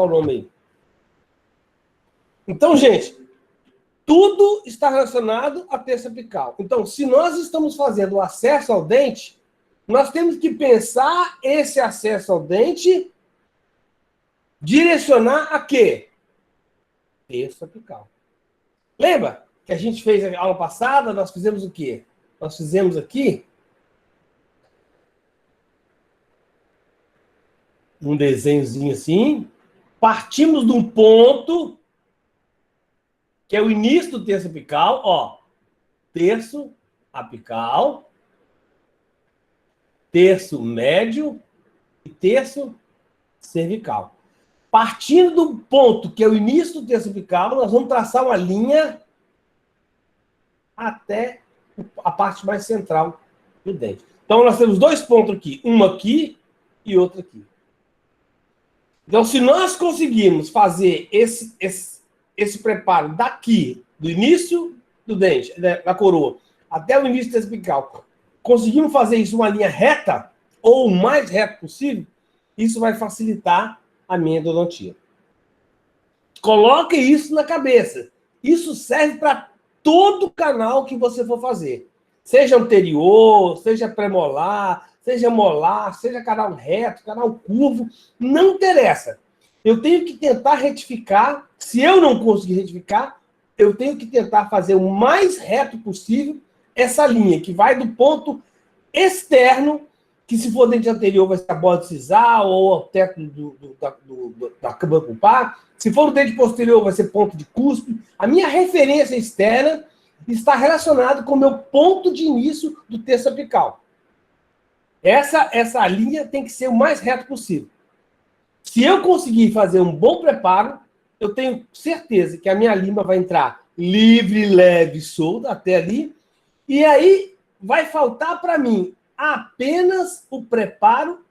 o nome aí. Então, gente, tudo está relacionado à terça apical. Então, se nós estamos fazendo o acesso ao dente, nós temos que pensar esse acesso ao dente, direcionar a quê? Terça apical. Lembra que a gente fez a aula passada? Nós fizemos o quê? Nós fizemos aqui um desenhozinho assim, partimos de um ponto, que é o início do terço apical, ó, terço apical, terço médio e terço cervical. Partindo do ponto que é o início do terço apical, nós vamos traçar uma linha até a parte mais central do dente. Então, nós temos dois pontos aqui, um aqui e outro aqui. Então, se nós conseguirmos fazer esse preparo daqui, do início do dente, da coroa, até o início do terço apical, conseguimos fazer isso uma linha reta, ou o mais reto possível, isso vai facilitar a minha endodontia. Coloque isso na cabeça. Isso serve para todo canal que você for fazer. Seja anterior, seja premolar, seja molar, seja canal reto, canal curvo, não interessa. Eu tenho que tentar retificar. Se eu não conseguir retificar, eu tenho que tentar fazer o mais reto possível essa linha, que vai do ponto externo, que se for dente anterior vai ser a borda de sisal ou o teto da câmara pulpar. Se for o dente posterior vai ser ponto de cúspide. A minha referência externa está relacionada com o meu ponto de início do terço apical. Essa linha tem que ser o mais reto possível. Se eu conseguir fazer um bom preparo, eu tenho certeza que a minha lima vai entrar livre, leve, solta até ali. E aí vai faltar para mim apenas o preparo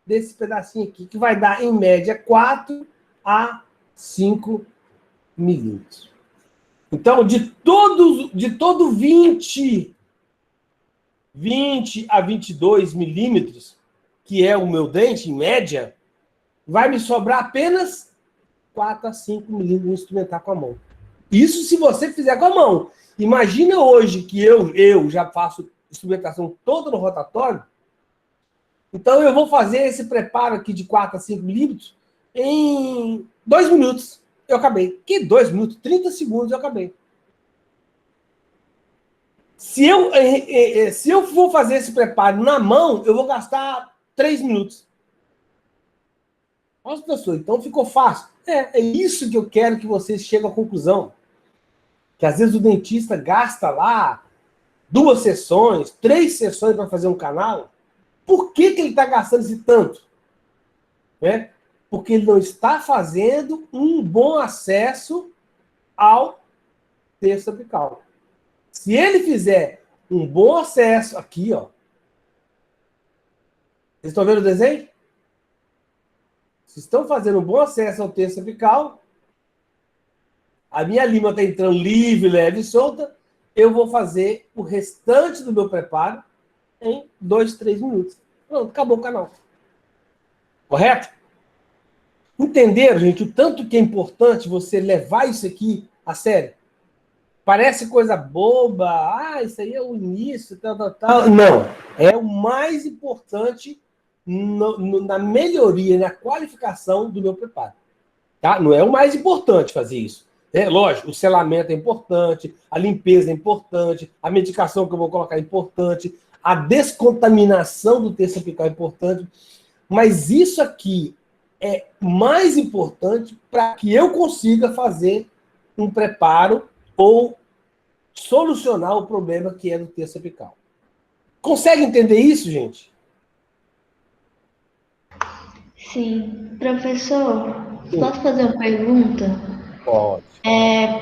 desse pedacinho aqui, que vai dar, em média, 4 a 5 milímetros. Então, de todo 20 a 22 milímetros, que é o meu dente, em média, vai me sobrar apenas 4 a 5 milímetros no instrumentar com a mão. Isso se você fizer com a mão. Imagina hoje que eu já faço instrumentação toda no rotatório. Então, eu vou fazer esse preparo aqui de 4 a 5 milímetros em 2 minutos. Eu acabei. Que 2 minutos? 30 segundos eu acabei. Se eu for fazer esse preparo na mão, eu vou gastar 3 minutos. Nossa, professor, então ficou fácil. É isso que eu quero que vocês cheguem à conclusão. Que às vezes o dentista gasta lá 2 sessões, 3 sessões para fazer um canal. Por que ele está gastando esse tanto? Né? Porque ele não está fazendo um bom acesso ao terço apical. Se ele fizer um bom acesso aqui, ó. Vocês estão vendo o desenho? Se estão fazendo um bom acesso ao terço apical, a minha lima está entrando livre, leve e solta, eu vou fazer o restante do meu preparo em 2, 3 minutos. Pronto, acabou o canal. Correto? Entenderam, gente, o tanto que é importante você levar isso aqui a sério? Parece coisa boba, isso aí é o início, tal. Não, é o mais importante na melhoria, na qualificação do meu preparo. Tá? Não é o mais importante fazer isso. Lógico, o selamento é importante, a limpeza é importante, a medicação que eu vou colocar é importante, a descontaminação do terço apical é importante, mas isso aqui é mais importante para que eu consiga fazer um preparo ou solucionar o problema que é do terço apical. Consegue entender isso, gente? Sim. Professor, posso fazer uma pergunta? Pode.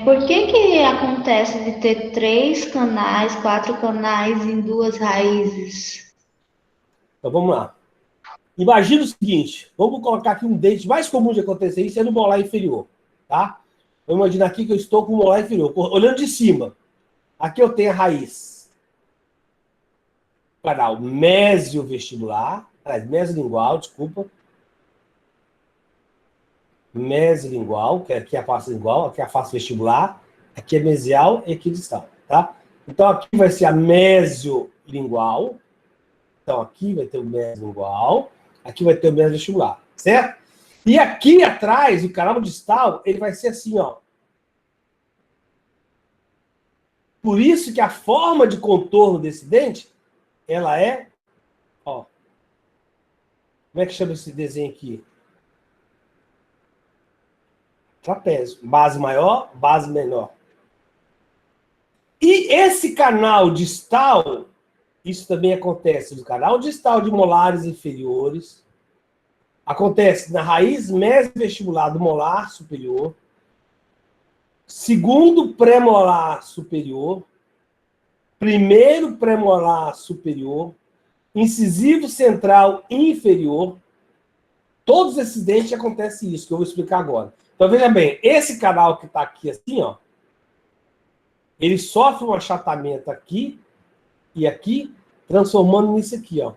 Por que acontece de ter 3 canais, 4 canais em 2 raízes? Então vamos lá. Imagina o seguinte, vamos colocar aqui um dente mais comum de acontecer isso é no molar inferior, tá? Vamos imaginar aqui que eu estou com o molar inferior, olhando de cima. Aqui eu tenho a raiz canal mesiovestibular, mesolingual, desculpa. mesolingual, que aqui é a face lingual, aqui é a face vestibular, aqui é mesial e aqui distal, tá? Então, aqui vai ser a mesiolingual. Então, aqui vai ter o mesolingual, aqui vai ter o mesovestibular, certo? E aqui atrás, o canal distal, ele vai ser assim, ó. Por isso que a forma de contorno desse dente, ela é, ó. Como é que chama esse desenho aqui? Trapézio. Base maior, base menor. E esse canal distal, isso também acontece no canal distal de molares inferiores, acontece na raiz mesovestibular do molar superior, segundo premolar superior, primeiro premolar superior, incisivo central inferior. Todos esses dentes acontece isso, que eu vou explicar agora. Então, veja bem, esse canal que está aqui assim, ó, ele sofre um achatamento aqui e aqui, transformando nisso aqui, ó.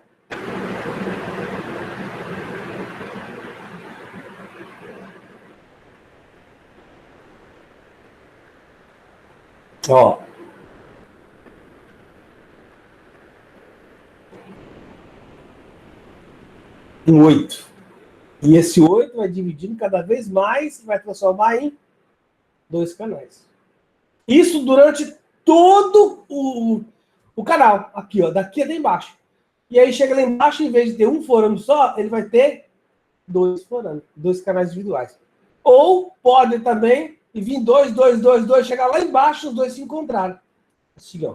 Ó. Um 8. E esse 8 vai dividindo cada vez mais e vai transformar em 2 canais. Isso durante todo o canal. Aqui, ó. Daqui até embaixo. E aí chega lá embaixo, em vez de ter um forando só, ele vai ter 2 forando. 2 canais individuais. Ou pode também vir 2, 2, 2, 2, chegar lá embaixo, os dois se encontrarem. Assim, ó.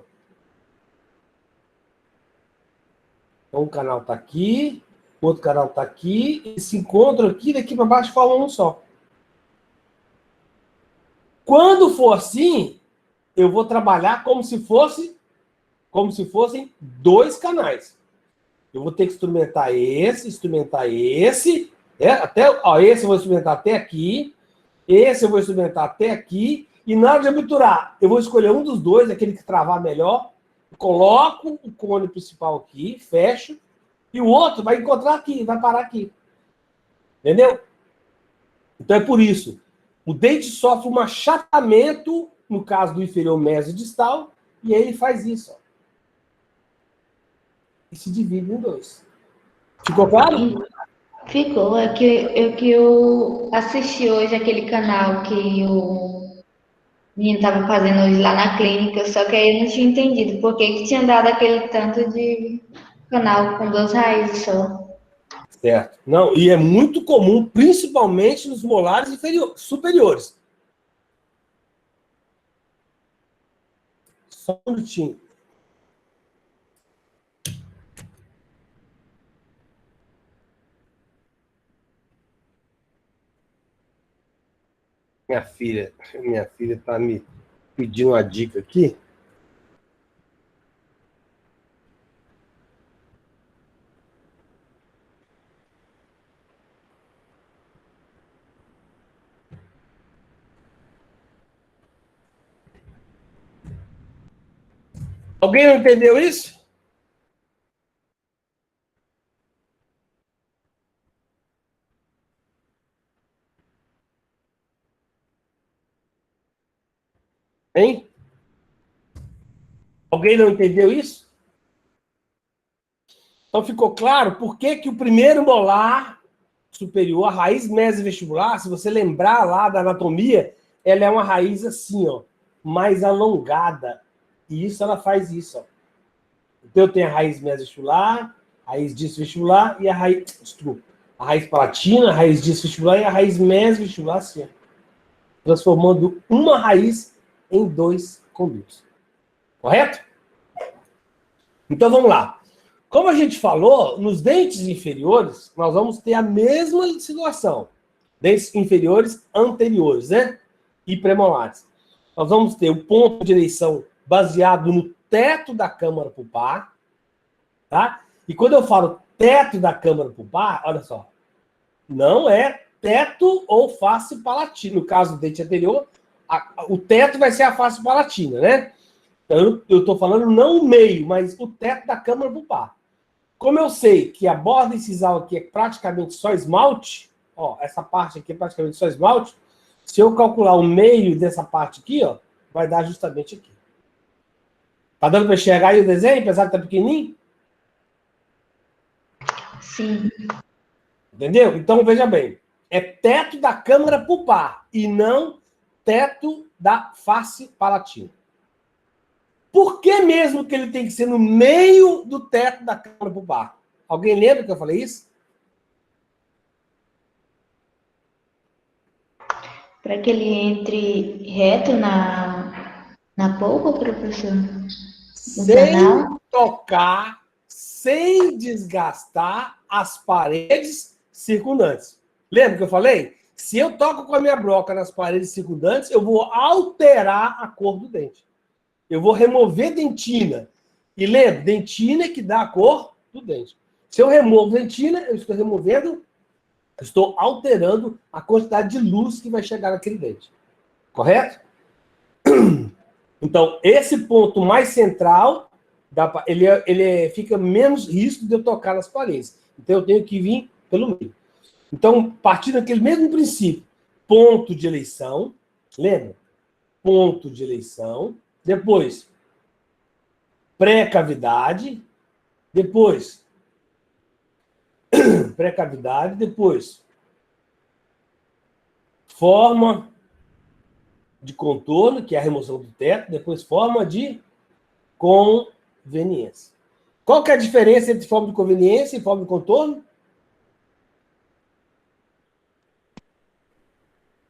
Então, um canal está aqui, o outro canal está aqui, eles se encontram aqui, daqui para baixo formam um só. Quando for assim, eu vou trabalhar como se fossem 2 canais. Eu vou ter que instrumentar esse, até, ó, esse eu vou instrumentar até aqui, esse eu vou instrumentar até aqui, e na hora de obturar, eu vou escolher um dos dois, aquele que travar melhor, coloco o cone principal aqui, fecho, e o outro vai encontrar aqui, vai parar aqui. Entendeu? Então é por isso. O dente sofre um achatamento, no caso do inferior mesodistal, e aí ele faz isso, ó. E se divide em 2. Ficou claro? Ficou. Eu assisti hoje aquele canal que o menino estava fazendo hoje lá na clínica, só que aí eu não tinha entendido por que tinha dado aquele tanto de canal com 2 raízes só. Certo. Não, e é muito comum, principalmente nos molares superiores. Só um minutinho. Minha filha está me pedindo uma dica aqui. Alguém não entendeu isso? Hein? Alguém não entendeu isso? Então ficou claro por que o primeiro molar superior, a raiz mesovestibular, se você lembrar lá da anatomia, ela é uma raiz assim, ó, mais alongada. E isso ela faz isso, ó. Então eu tenho a raiz mesovestibular, a raiz disvestibular e a raiz palatina, a raiz disvestibular e a raiz mesovestibular, assim, ó, transformando uma raiz em 2 condutos. Correto? Então vamos lá. Como a gente falou, nos dentes inferiores, nós vamos ter a mesma situação. Dentes inferiores anteriores, né? E premolares. Nós vamos ter o ponto de eleição baseado no teto da câmara pulpar, tá? E quando eu falo teto da câmara pulpar, olha só, não é teto ou face palatina. No caso do dente anterior, o teto vai ser a face palatina, né? Então, eu estou falando não o meio, mas o teto da câmara pulpar. Como eu sei que a borda incisal aqui é praticamente só esmalte, ó, essa parte aqui é praticamente só esmalte. Se eu calcular o meio dessa parte aqui, ó, vai dar justamente aqui. Tá dando para enxergar aí o desenho, apesar de estar pequenininho? Sim. Entendeu? Então, veja bem. É teto da câmara pulpar e não teto da face palatina. Por que mesmo que ele tem que ser no meio do teto da câmara pulpar? Alguém lembra que eu falei isso? Para que ele entre reto na polpa, professor? No Sem canal? tocar, sem desgastar as paredes circundantes. Lembra que eu falei? Se eu toco com a minha broca nas paredes circundantes, eu vou alterar a cor do dente. Eu vou remover dentina. E lembra, dentina é que dá a cor do dente. Se eu removo dentina, eu estou removendo, estou alterando a quantidade de luz que vai chegar naquele dente. Correto? Então, esse ponto mais central, ele fica menos risco de eu tocar nas paredes. Então, eu tenho que vir pelo meio. Então, partindo daquele mesmo princípio, ponto de eleição, lembra? Ponto de eleição. Depois, pré-cavidade. Depois, pré-cavidade. Depois, forma de contorno, que é a remoção do teto. Depois, forma de conveniência. Qual que é a diferença entre forma de conveniência e forma de contorno?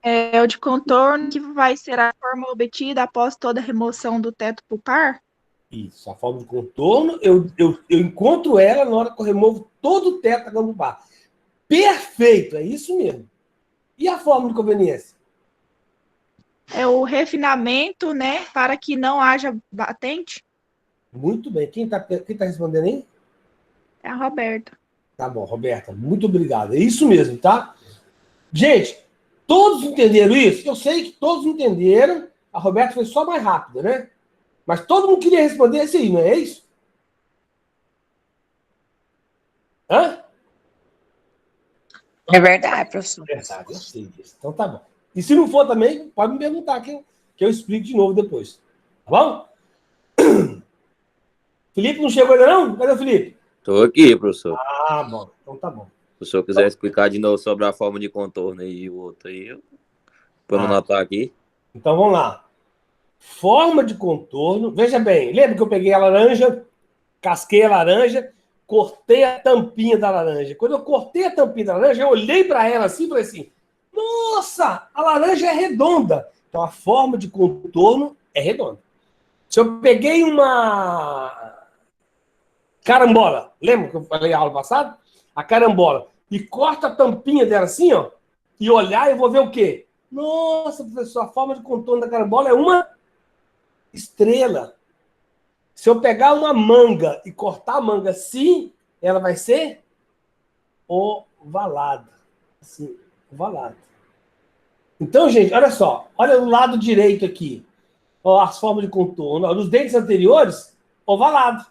É o de contorno que vai ser a forma obtida após toda a remoção do teto pulpar? Isso, a forma de contorno, eu encontro ela na hora que eu removo todo o teto da gambubá. Perfeito, é isso mesmo. E a forma de conveniência? É o refinamento, né, para que não haja batente? Muito bem. Quem tá respondendo aí? É a Roberta. Tá bom, Roberta. Muito obrigado. É isso mesmo, tá? Gente, todos entenderam isso? Eu sei que todos entenderam. A Roberta foi só mais rápida, né? Mas todo mundo queria responder isso aí, não é isso? Hã? É verdade, professor. Verdade, eu sei disso. Então tá bom. E se não for também, pode me perguntar que eu explico de novo depois. Tá bom? Felipe não chegou ainda não? Cadê o Felipe? Estou aqui, professor. Ah, bom. Então tá bom. Se o senhor quiser explicar de novo sobre a forma de contorno e o outro aí, para eu anotar aqui. Então vamos lá. Forma de contorno. Veja bem, lembra que eu peguei a laranja, casquei a laranja, cortei a tampinha da laranja. Quando eu cortei a tampinha da laranja, eu olhei para ela assim e falei assim: nossa, a laranja é redonda. Então a forma de contorno é redonda. Se eu peguei uma carambola, lembra que eu falei na aula passada? A carambola. E corta a tampinha dela assim, ó, e olhar, eu vou ver o quê? Nossa, professor, a forma de contorno da carambola é uma estrela. Se eu pegar uma manga e cortar a manga assim, ela vai ser ovalada. Assim, ovalada. Então, gente, olha só. Olha o lado direito aqui. Ó, as formas de contorno. Ó, nos dentes anteriores, ovalado.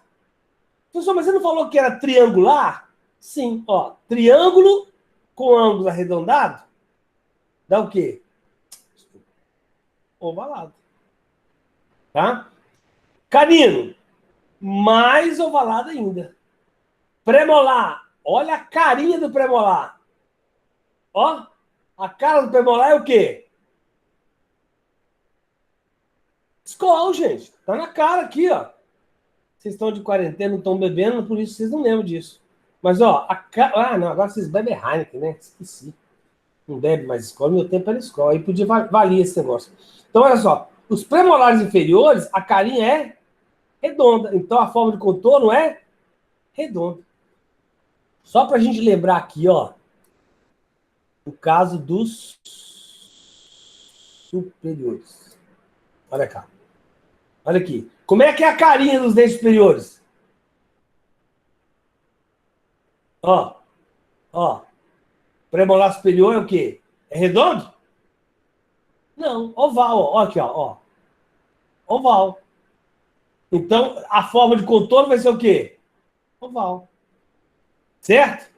Professor, mas você não falou que era triangular? Sim, ó. Triângulo com ângulo arredondado dá o quê? Ovalado. Tá? Canino, mais ovalado ainda. Premolar, olha a carinha do premolar. Ó, a cara do premolar é o quê? Skol, gente. Tá na cara aqui, ó. Vocês estão de quarentena, não estão bebendo, por isso vocês não lembram disso. Mas, ó, não, agora vocês bebem Heineken, né? Esqueci. Não bebe mais Skol, meu tempo era Skol. Aí podia valer esse negócio. Então, olha só. Os premolares inferiores, a carinha é redonda. Então, a forma de contorno é redonda. Só para a gente lembrar aqui, ó. O caso dos superiores. Olha cá. Olha aqui. Como é que é a carinha dos dentes superiores? Ó. Ó. Premolar superior é o quê? É redondo? Não. Oval. Ó. Aqui, ó. Oval. Então, a forma de contorno vai ser o quê? Oval. Certo?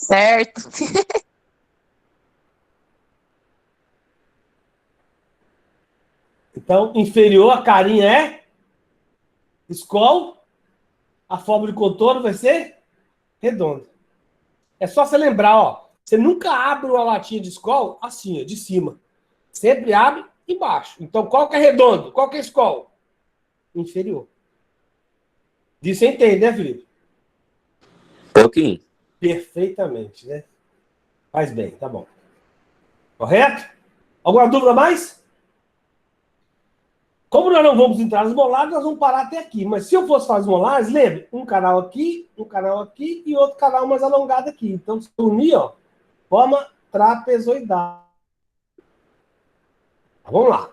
Certo. Então, inferior, a carinha é escol, a forma de contorno vai ser redonda. É só você lembrar, ó, você nunca abre uma latinha de escol assim, ó, de cima. Sempre abre embaixo. Então, qual que é redondo? Qual que é escol? Inferior. Disso você entende, né, Felipe? Pouquinho. Perfeitamente, né? Faz bem, tá bom. Correto? Alguma dúvida mais? Como nós não vamos entrar nos molares, nós vamos parar até aqui. Mas se eu fosse fazer os molares, lembre, um canal aqui e outro canal mais alongado aqui. Então, se unir, ó, forma trapezoidal. Vamos lá.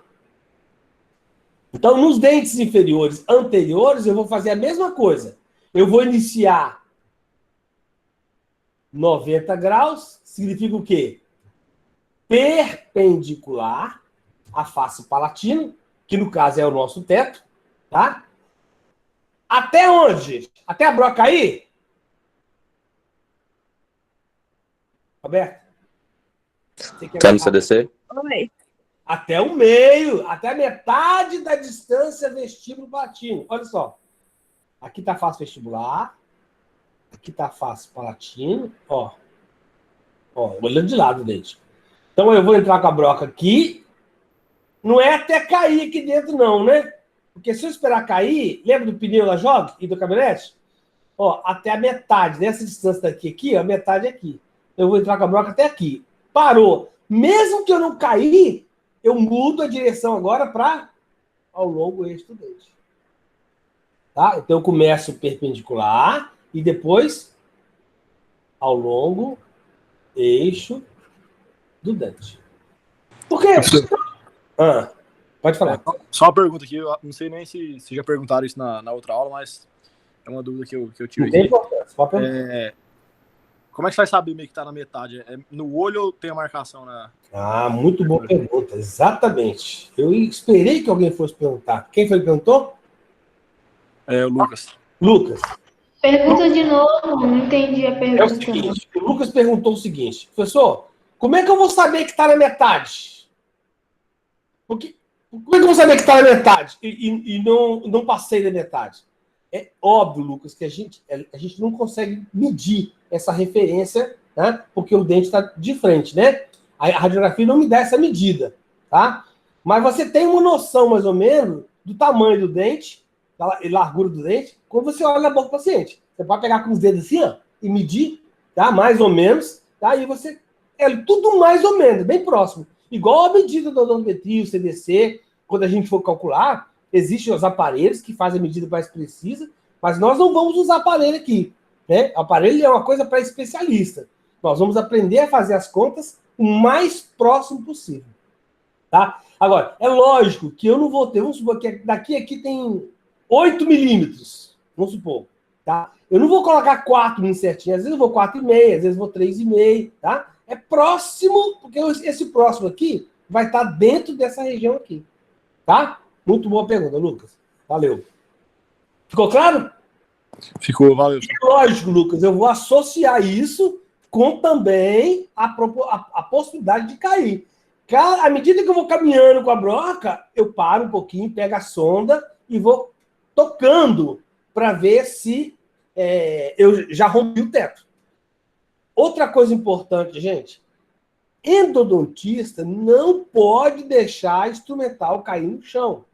Então, nos dentes inferiores anteriores, eu vou fazer a mesma coisa. Eu vou iniciar 90 graus, significa o quê? Perpendicular à face palatina, que no caso é o nosso teto, tá? Até onde? Até a broca cair? Roberto? Tá no CDC? Oi. Até o meio, até a metade da distância vestíbulo-palatino. Olha só. Aqui tá a face vestibular. Aqui tá a face palatino. Ó, olhando de lado o dente. Então eu vou entrar com a broca aqui. Não é até cair aqui dentro, não, né? Porque se eu esperar cair, lembra do pneu da Jog e do caminhonete? Ó, até a metade, dessa distância daqui aqui, a metade aqui. Eu vou entrar com a broca até aqui. Parou. Mesmo que eu não cair, eu mudo a direção agora para ao longo eixo do dente. Tá? Então eu começo perpendicular e depois ao longo eixo do dente. Por quê? Pode falar. Só uma pergunta aqui, eu não sei nem se já perguntaram isso na outra aula, mas é uma dúvida que eu tive Não tem aqui. importância. Pode perguntar. Como é que você vai saber meio que tá na metade? É no olho ou tem a marcação na... Muito boa pergunta. Exatamente. Eu esperei que alguém fosse perguntar. Quem foi que perguntou? O Lucas. Lucas. Pergunta de novo, não entendi a É o pergunta. seguinte, o Lucas perguntou o seguinte, professor, como é que eu vou saber que está na metade? Como é que eu vou saber que está na metade e não passei da metade? É óbvio, Lucas, que a gente não consegue medir essa referência, né? Porque o dente está de frente, né? A radiografia não me dá essa medida, tá? Mas você tem uma noção, mais ou menos, do tamanho do dente, da largura do dente, quando você olha na boca do paciente. Você pode pegar com os dedos assim, ó, e medir, tá? Mais ou menos, tá? Aí você... É tudo mais ou menos, bem próximo. Igual a medida do odontometria, o CDC, quando a gente for calcular, existem os aparelhos que fazem a medida mais precisa, mas nós não vamos usar aparelho aqui, né? O aparelho é uma coisa para especialista. Nós vamos aprender a fazer as contas o mais próximo possível, tá? Agora, é lógico que eu não vou ter, vamos supor que daqui aqui tem 8 milímetros, vamos supor, tá? Eu não vou colocar 4 milímetros certinho, às vezes eu vou 4,5, às vezes eu vou 3,5, tá? É próximo, porque esse próximo aqui vai estar dentro dessa região aqui, tá? Muito boa pergunta, Lucas. Valeu. Ficou claro? Ficou, valeu. Lógico, Lucas, eu vou associar isso com também a possibilidade de cair. À medida que eu vou caminhando com a broca, eu paro um pouquinho, pego a sonda e vou tocando para ver se eu já rompi o teto. Outra coisa importante, gente, endodontista não pode deixar instrumental cair no chão.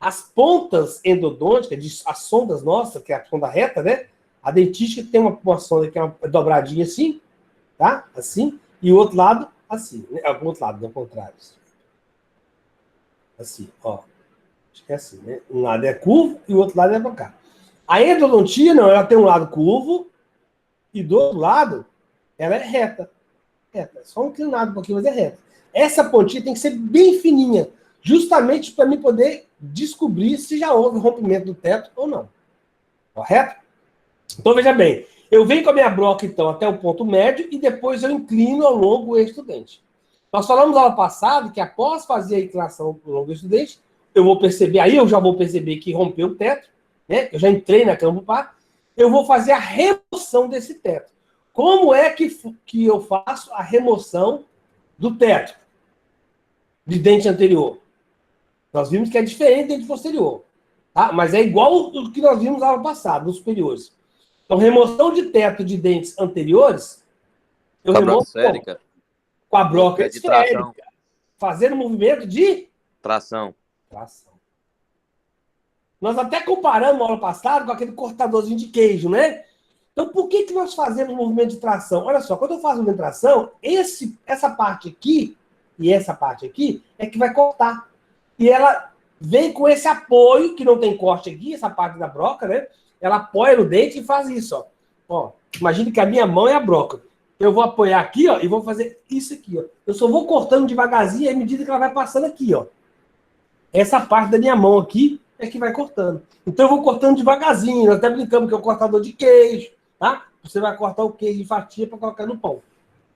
As pontas endodônticas, as sondas nossas, que é a sonda reta, né? A dentística tem uma sonda que é uma dobradinha assim, tá? Assim, e o outro lado, assim. Né? O outro lado, ao contrário. Assim, ó. Acho que é assim, né? Um lado é curvo e o outro lado é para cá. A endodontia, não, ela tem um lado curvo e do outro lado, ela é reta. Reta. Só inclinado um pouquinho, mas é reta. Essa pontinha tem que ser bem fininha, justamente para mim poder descobrir se já houve rompimento do teto ou não. Correto? Então, veja bem. Eu venho com a minha broca, então, até o ponto médio e depois eu inclino ao longo do eixo do dente. Nós falamos na aula passada que após fazer a inclinação ao longo do eixo do dente, eu vou perceber, aí eu já vou perceber que rompeu o teto, né? Eu já entrei na câmara do par, eu vou fazer a remoção desse teto. Como é que eu faço a remoção do teto de dente anterior? Nós vimos que é diferente do dente posterior. Tá? Mas é igual o que nós vimos na aula passada, nos superiores. Então, remoção de teto de dentes anteriores, eu Com a removo broca esférica. com a broca É de tração. esférica, fazendo movimento de Tração. tração. Nós até comparamos a aula passada com aquele cortadorzinho de queijo, né? Então, por que nós fazemos movimento de tração? Olha só, quando eu faço movimento de tração, essa parte aqui e essa parte aqui é que vai cortar. E ela vem com esse apoio, que não tem corte aqui, essa parte da broca, né? Ela apoia no dente e faz isso, ó. Ó, imagine que a minha mão é a broca. Eu vou apoiar aqui, ó, e vou fazer isso aqui, ó. Eu só vou cortando devagarzinho à medida que ela vai passando aqui, ó. Essa parte da minha mão aqui é que vai cortando. Então eu vou cortando devagarzinho. Nós até brincamos que é o cortador de queijo, tá? Você vai cortar o queijo em fatia para colocar no pão,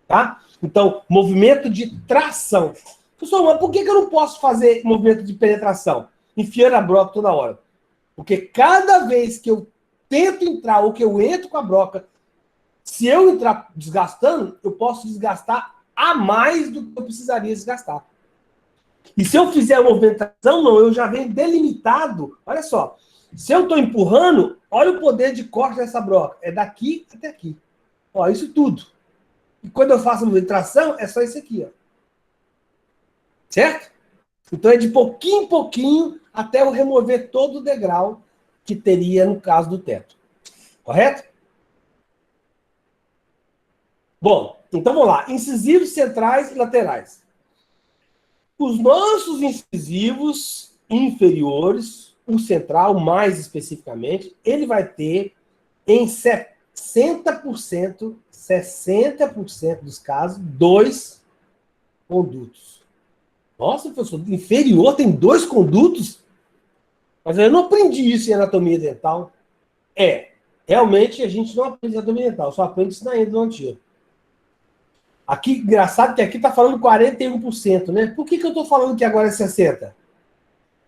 tá? Então, movimento de tração. Professor, mas por que eu não posso fazer movimento de penetração? Enfiando a broca toda hora. Porque cada vez que eu tento entrar ou que eu entro com a broca, se eu entrar desgastando, eu posso desgastar a mais do que eu precisaria desgastar. E se eu fizer a movimentação, não, eu já venho delimitado. Olha só, se eu estou empurrando, olha o poder de corte dessa broca. É daqui até aqui. Ó, isso tudo. E quando eu faço a movimentação, é só isso aqui, ó. Certo? Então é de pouquinho em pouquinho até eu remover todo o degrau que teria no caso do teto. Correto? Bom, então vamos lá. Incisivos centrais e laterais. Os nossos incisivos inferiores, o central mais especificamente, ele vai ter em 60% dos casos, 2 condutos. Nossa, professor, inferior tem 2 condutos? Mas eu não aprendi isso em anatomia dental. Realmente a gente não aprende anatomia dental, só aprende isso na endodontia. Aqui, engraçado que aqui está falando 41%, né? Por que eu estou falando que agora é 60%?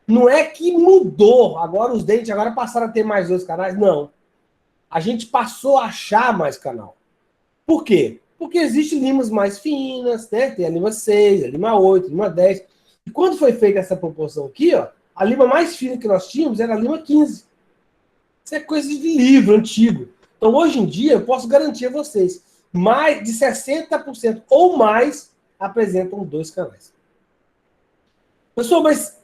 Não é que mudou, agora os dentes agora passaram a ter mais 2 canais, não. A gente passou a achar mais canal. Por quê? Porque existem limas mais finas, né? Tem a lima 6, a lima 8, a lima 10. E quando foi feita essa proporção aqui, ó, a lima mais fina que nós tínhamos era a lima 15. Isso é coisa de livro antigo. Então, hoje em dia, eu posso garantir a vocês, mais de 60% ou mais apresentam 2 canais. Pessoal, mas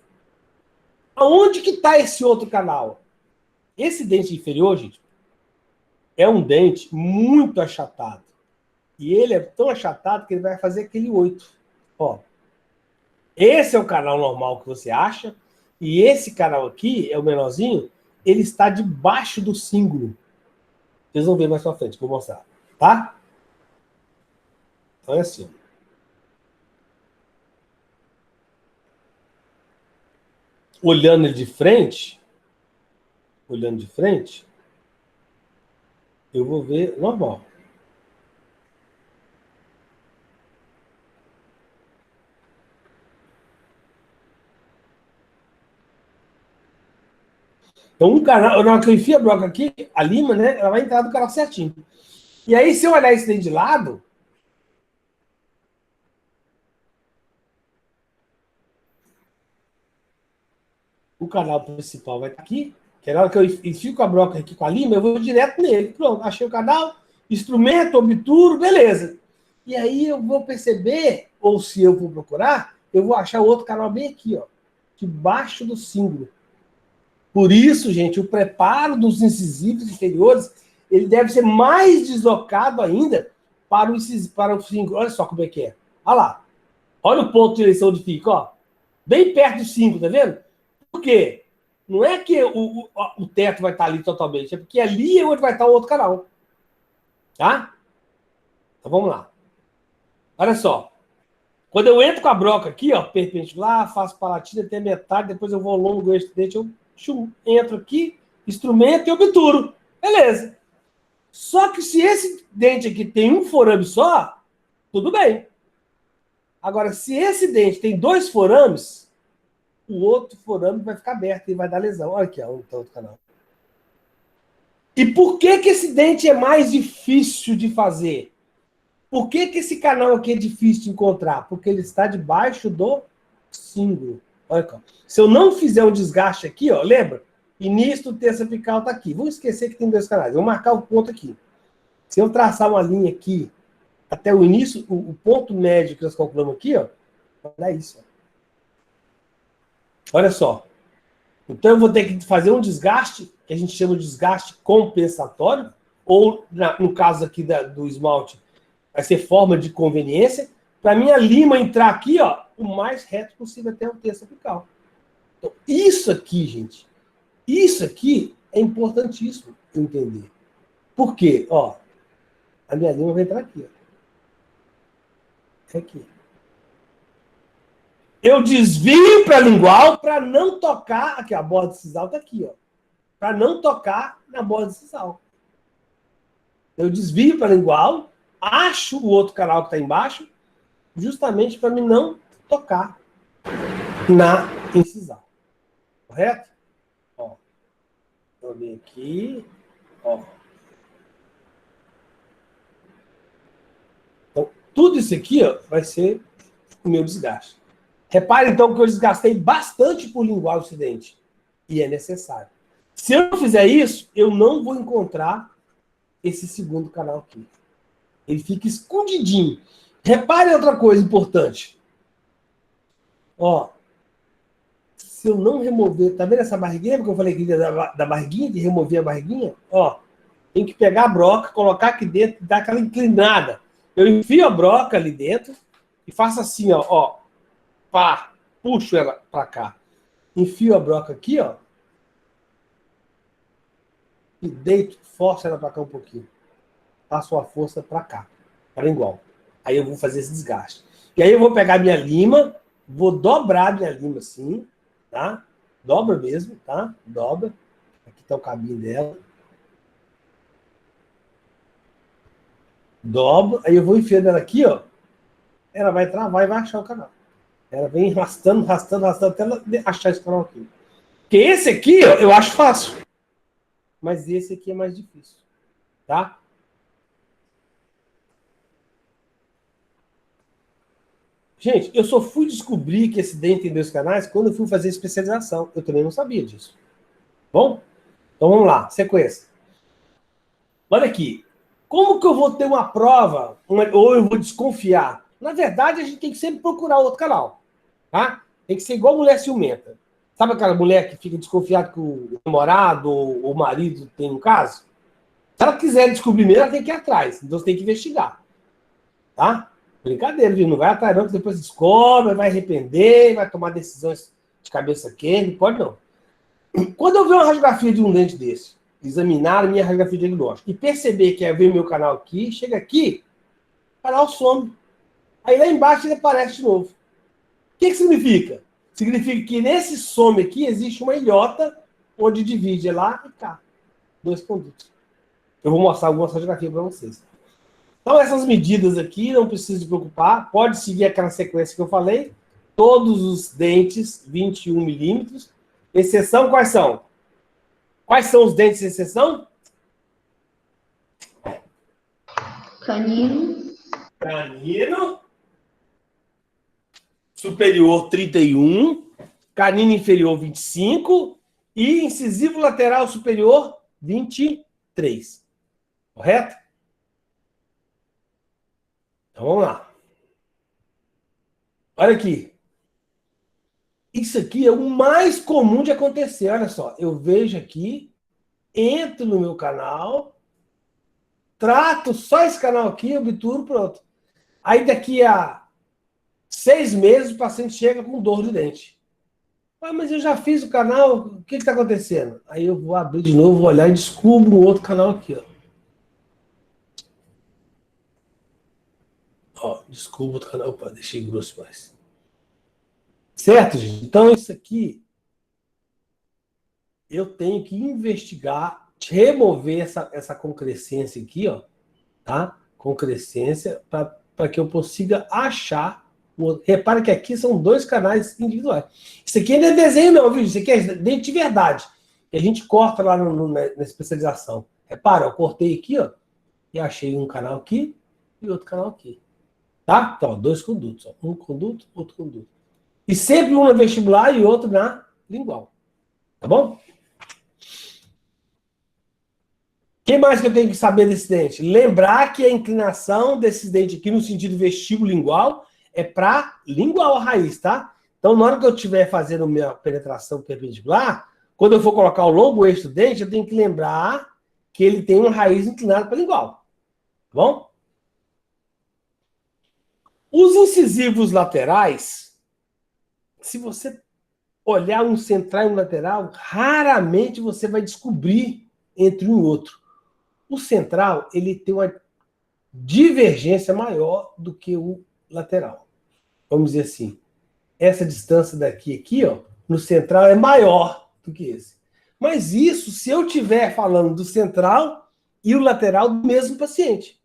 aonde que está esse outro canal? Esse dente inferior, gente, é um dente muito achatado. E ele é tão achatado que ele vai fazer aquele 8. Ó, esse é o canal normal que você acha, e esse canal aqui, é o menorzinho, ele está debaixo do cíngulo. Vocês vão ver mais pra frente, vou mostrar, tá? Então é assim. Olhando de frente, eu vou ver normal. Então, um canal, na hora que eu enfio a broca aqui, a lima, né, ela vai entrar do canal certinho. E aí, se eu olhar esse daí de lado, o canal principal vai estar aqui, que é na hora que eu enfio com a broca aqui com a lima, eu vou direto nele. Pronto, achei o canal, instrumento, obturo, beleza. E aí eu vou perceber, ou se eu vou procurar, eu vou achar outro canal bem aqui, ó, debaixo do símbolo. Por isso, gente, o preparo dos incisivos inferiores, ele deve ser mais deslocado ainda para o símbolo. Olha só como é que é. Olha lá. Olha o ponto de direção onde fica, ó. Bem perto do símbolo, tá vendo? Por quê? Não é que o teto vai estar ali totalmente, é porque ali é onde vai estar o outro canal. Tá? Então vamos lá. Olha só. Quando eu entro com a broca aqui, ó, perpendicular, faço palatina até metade, depois eu vou ao longo deste dente, eu entro aqui, instrumento e obturo. Beleza. Só que se esse dente aqui tem um forame só, tudo bem. Agora, se esse dente tem 2 forames, o outro forame vai ficar aberto e vai dar lesão. Olha aqui, ó, outro canal. E por que que esse dente é mais difícil de fazer? Por que que esse canal aqui é difícil de encontrar? Porque ele está debaixo do símbolo. Olha aqui. Se eu não fizer um desgaste aqui, ó, lembra? Início do terço apical está aqui. Vamos esquecer que tem 2 canais. Vou marcar o ponto aqui. Se eu traçar uma linha aqui, até o início, o ponto médio que nós calculamos aqui, ó, vai dar isso. Ó. Olha só. Então, eu vou ter que fazer um desgaste, que a gente chama de desgaste compensatório, ou, no caso aqui do esmalte, vai ser forma de conveniência, para minha lima entrar aqui, ó, o mais reto possível até o terço apical. Então, isso aqui, gente, isso aqui é importantíssimo entender. Por quê? Ó, a minha lima vai entrar aqui, ó. Aqui. Eu desvio para a lingual para não tocar... Aqui, a borda sisal está aqui, ó. Para não tocar na borda sisal. Eu desvio para a lingual, acho o outro canal que está embaixo, justamente para mim não tocar na incisal. Correto? Ó. Vou ver aqui. Ó. Então, tudo isso aqui, ó, vai ser o meu desgaste. Repare, então, que eu desgastei bastante por lingual esse dente. E é necessário. Se eu não fizer isso, eu não vou encontrar esse segundo canal aqui. Ele fica escondidinho. Repare outra coisa importante. Ó. Se eu não remover... Tá vendo essa barriguinha que eu falei aqui da barriguinha, de remover a barriguinha? Ó. Tem que pegar a broca, colocar aqui dentro, dar aquela inclinada. Eu enfio a broca ali dentro e faço assim, ó. Pá, puxo ela para cá. Enfio a broca aqui, ó. E deito, forço ela para cá um pouquinho. Passo a força para cá, para igual. Aí eu vou fazer esse desgaste. E aí eu vou pegar minha lima, vou dobrar minha lima assim, tá? Dobra mesmo, tá? Dobra. Aqui tá o cabinho dela. Dobro. Aí eu vou enfiando ela aqui, ó. Ela vai travar e vai achar o canal. Ela vem arrastando até ela achar esse canal aqui. Porque esse aqui, ó, eu acho fácil. Mas esse aqui é mais difícil. Tá? Gente, eu só fui descobrir que esse dente tem 2 canais quando eu fui fazer especialização. Eu também não sabia disso. Bom? Então vamos lá, sequência. Olha aqui. Como que eu vou ter uma prova, ou eu vou desconfiar? Na verdade, a gente tem que sempre procurar outro canal. Tá? Tem que ser igual mulher ciumenta. Sabe aquela mulher que fica desconfiada que o namorado ou o marido tem um caso? Se ela quiser descobrir mesmo, ela tem que ir atrás. Então você tem que investigar. Tá? Brincadeira, viu? Não vai atrás não, que depois descobre, vai arrepender, vai tomar decisões de cabeça quente. Não pode não. Quando eu ver uma radiografia de um dente desse, examinar a minha radiografia diagnóstica e perceber que é ver meu canal aqui, chega aqui, o canal some. Aí lá embaixo ele aparece de novo. O que significa? Significa que nesse some aqui existe uma ilhota onde divide lá e cá. 2 condutos. Eu vou mostrar algumas radiografias para vocês. Então essas medidas aqui, não precisa se preocupar. Pode seguir aquela sequência que eu falei. Todos os dentes, 21 milímetros. Exceção, quais são? Quais são os dentes de exceção? Canino. Canino. Superior 31, canino inferior 25 e incisivo lateral superior 23. Correto? Então vamos lá. Olha aqui. Isso aqui é o mais comum de acontecer. Olha só, eu vejo aqui, entro no meu canal, trato só esse canal aqui, obturo, pronto. Aí daqui a 6 meses o paciente chega com dor de dente. Ah, mas eu já fiz o canal, o que está acontecendo? Aí eu vou abrir de novo, vou olhar e descubro um outro canal aqui. Ó, descubro outro canal. Opa, deixei grosso mais. Certo, gente? Então isso aqui, eu tenho que investigar, remover essa concrescência aqui, ó, tá? Concrescência, para que eu consiga achar. Repara que aqui são 2 canais individuais. Isso aqui ainda é desenho não, viu? Isso aqui é dente de verdade. E a gente corta lá na especialização. Repara, eu cortei aqui, ó, e achei um canal aqui e outro canal aqui. Tá? Então, 2 condutos. Ó. Um conduto, outro conduto. E sempre um na vestibular e outro na lingual. Tá bom? O que mais que eu tenho que saber desse dente? Lembrar que a inclinação desse dente aqui no sentido vestíbulo-lingual é para lingual a raiz, tá? Então, na hora que eu estiver fazendo minha penetração perpendicular, quando eu for colocar o longo eixo do dente, eu tenho que lembrar que ele tem uma raiz inclinada para lingual. Tá bom? Os incisivos laterais, se você olhar um central e um lateral, raramente você vai descobrir entre um e outro. O central, ele tem uma divergência maior do que o lateral. Vamos dizer assim, essa distância daqui aqui, ó, no central é maior do que esse. Mas isso se eu estiver falando do central e o lateral do mesmo paciente.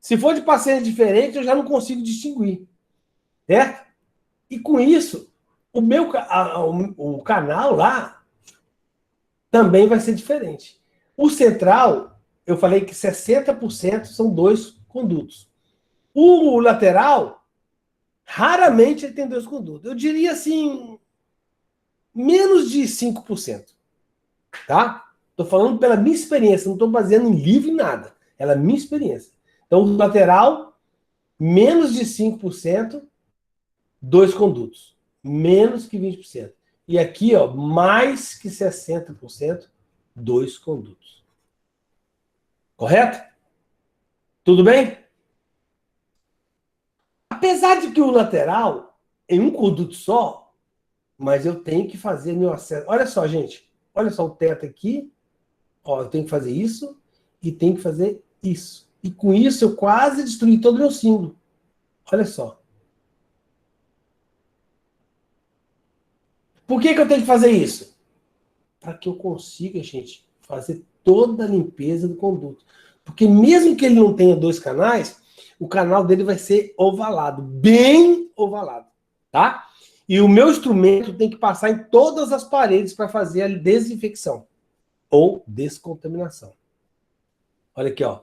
Se for de paciente diferente, eu já não consigo distinguir. Certo? E com isso, o canal lá também vai ser diferente. O central, eu falei que 60% são 2 condutos. O lateral, raramente ele tem 2 condutos. Eu diria assim, menos de 5%. Tá? Estou falando pela minha experiência, não estou baseando em livro em nada. É a minha experiência. Então, o lateral, menos de 5%, 2 condutos. Menos que 20%. E aqui, ó, mais que 60%, 2 condutos. Correto? Tudo bem? Apesar de que o lateral, em um conduto só, mas eu tenho que fazer meu acesso. Olha só, gente. Olha só o teto aqui. Ó, eu tenho que fazer isso e tenho que fazer isso. E com isso eu quase destruí todo o meu símbolo. Olha só. Por que eu tenho que fazer isso? Para que eu consiga, gente, fazer toda a limpeza do conduto. Porque mesmo que ele não tenha 2 canais, o canal dele vai ser ovalado. Bem ovalado. Tá? E o meu instrumento tem que passar em todas as paredes para fazer a desinfecção. Ou descontaminação. Olha aqui, ó.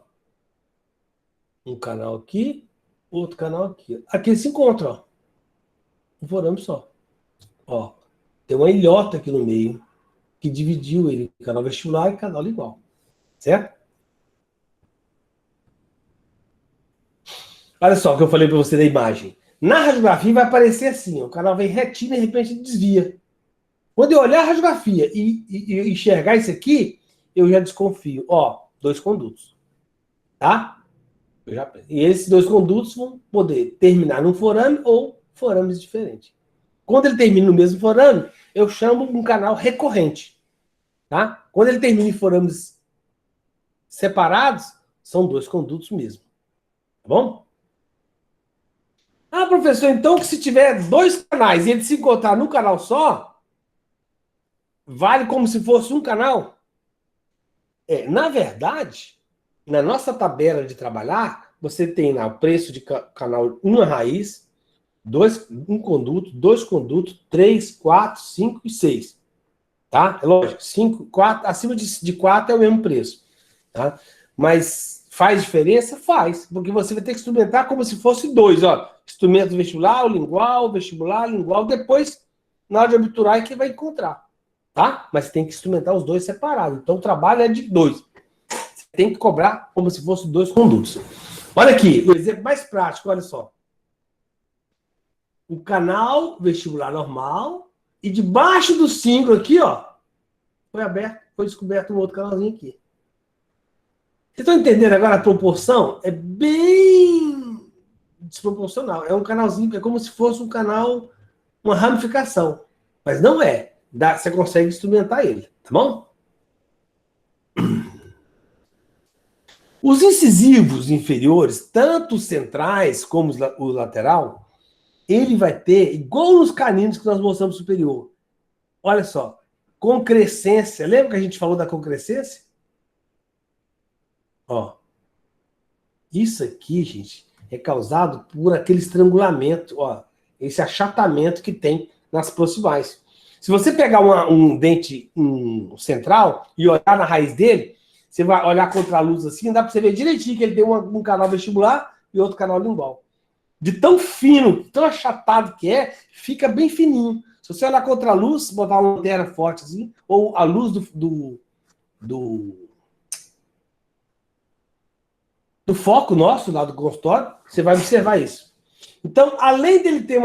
Um canal aqui, outro canal aqui. Aqui eles se encontram, ó. Um forame só. Ó. Tem uma ilhota aqui no meio que dividiu ele em canal vestibular e canal lingual. Certo? Olha só o que eu falei para você da imagem. Na radiografia vai aparecer assim, ó, o canal vem retinho e de repente ele desvia. Quando eu olhar a radiografia e enxergar isso aqui, eu já desconfio. Ó, 2 condutos. Tá? E esses 2 condutos vão poder terminar num forame ou forames diferentes. Quando ele termina no mesmo forame, eu chamo um canal recorrente. Tá? Quando ele termina em forames separados, são 2 condutos mesmo. Tá bom? Ah, professor, então que se tiver 2 canais e ele se encontrar num canal só, vale como se fosse um canal? Na verdade, na nossa tabela de trabalhar, você tem lá o preço de canal 1 raiz, 1 conduto, 2 condutos, 3, 4, 5 e 6. Tá? É lógico, 5, 4, acima de 4 é o mesmo preço. Tá? Mas faz diferença? Faz. Porque você vai ter que instrumentar como se fosse 2. Ó. Instrumento vestibular, lingual, depois, na hora de obturar, é que vai encontrar. Tá? Mas tem que instrumentar os 2 separados. Então o trabalho é de 2. Você tem que cobrar como se fosse 2 condutos. Olha aqui, o exemplo mais prático, olha só. O canal vestibular normal e debaixo do símbolo aqui, ó, foi descoberto um outro canalzinho aqui. Vocês estão entendendo agora a proporção? É bem desproporcional. É um canalzinho, é como se fosse um canal, uma ramificação. Mas não é. Você consegue instrumentar ele, tá bom? Os incisivos inferiores, tanto os centrais como o lateral, ele vai ter, igual nos caninos que nós mostramos superior. Olha só, concrescência. Lembra que a gente falou da concrescência? Ó. Isso aqui, gente, é causado por aquele estrangulamento, ó, esse achatamento que tem nas proximais. Se você pegar um dente central e olhar na raiz dele, Você vai olhar contra a luz assim, dá para você ver direitinho que ele tem um canal vestibular e outro canal lingual. De tão fino, tão achatado que é, fica bem fininho. Se você olhar contra a luz, botar uma lanterna forte assim, ou a luz do foco nosso, lá do consultório, você vai observar isso. Então, além dele ter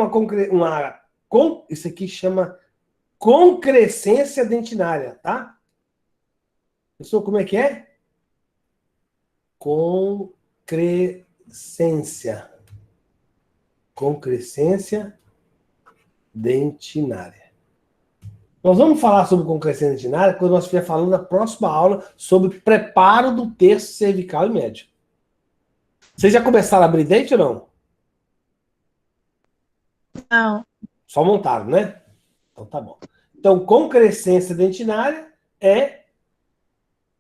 isso aqui chama concrescência dentinária, tá? Pessoal, como é que é? Concrescência. Concrescência dentinária. Nós vamos falar sobre concrescência dentinária quando nós estiver falando na próxima aula sobre preparo do terço cervical e médio. Vocês já começaram a abrir dente ou não? Não. Só montaram, né? Então tá bom. Então, concrescência dentinária é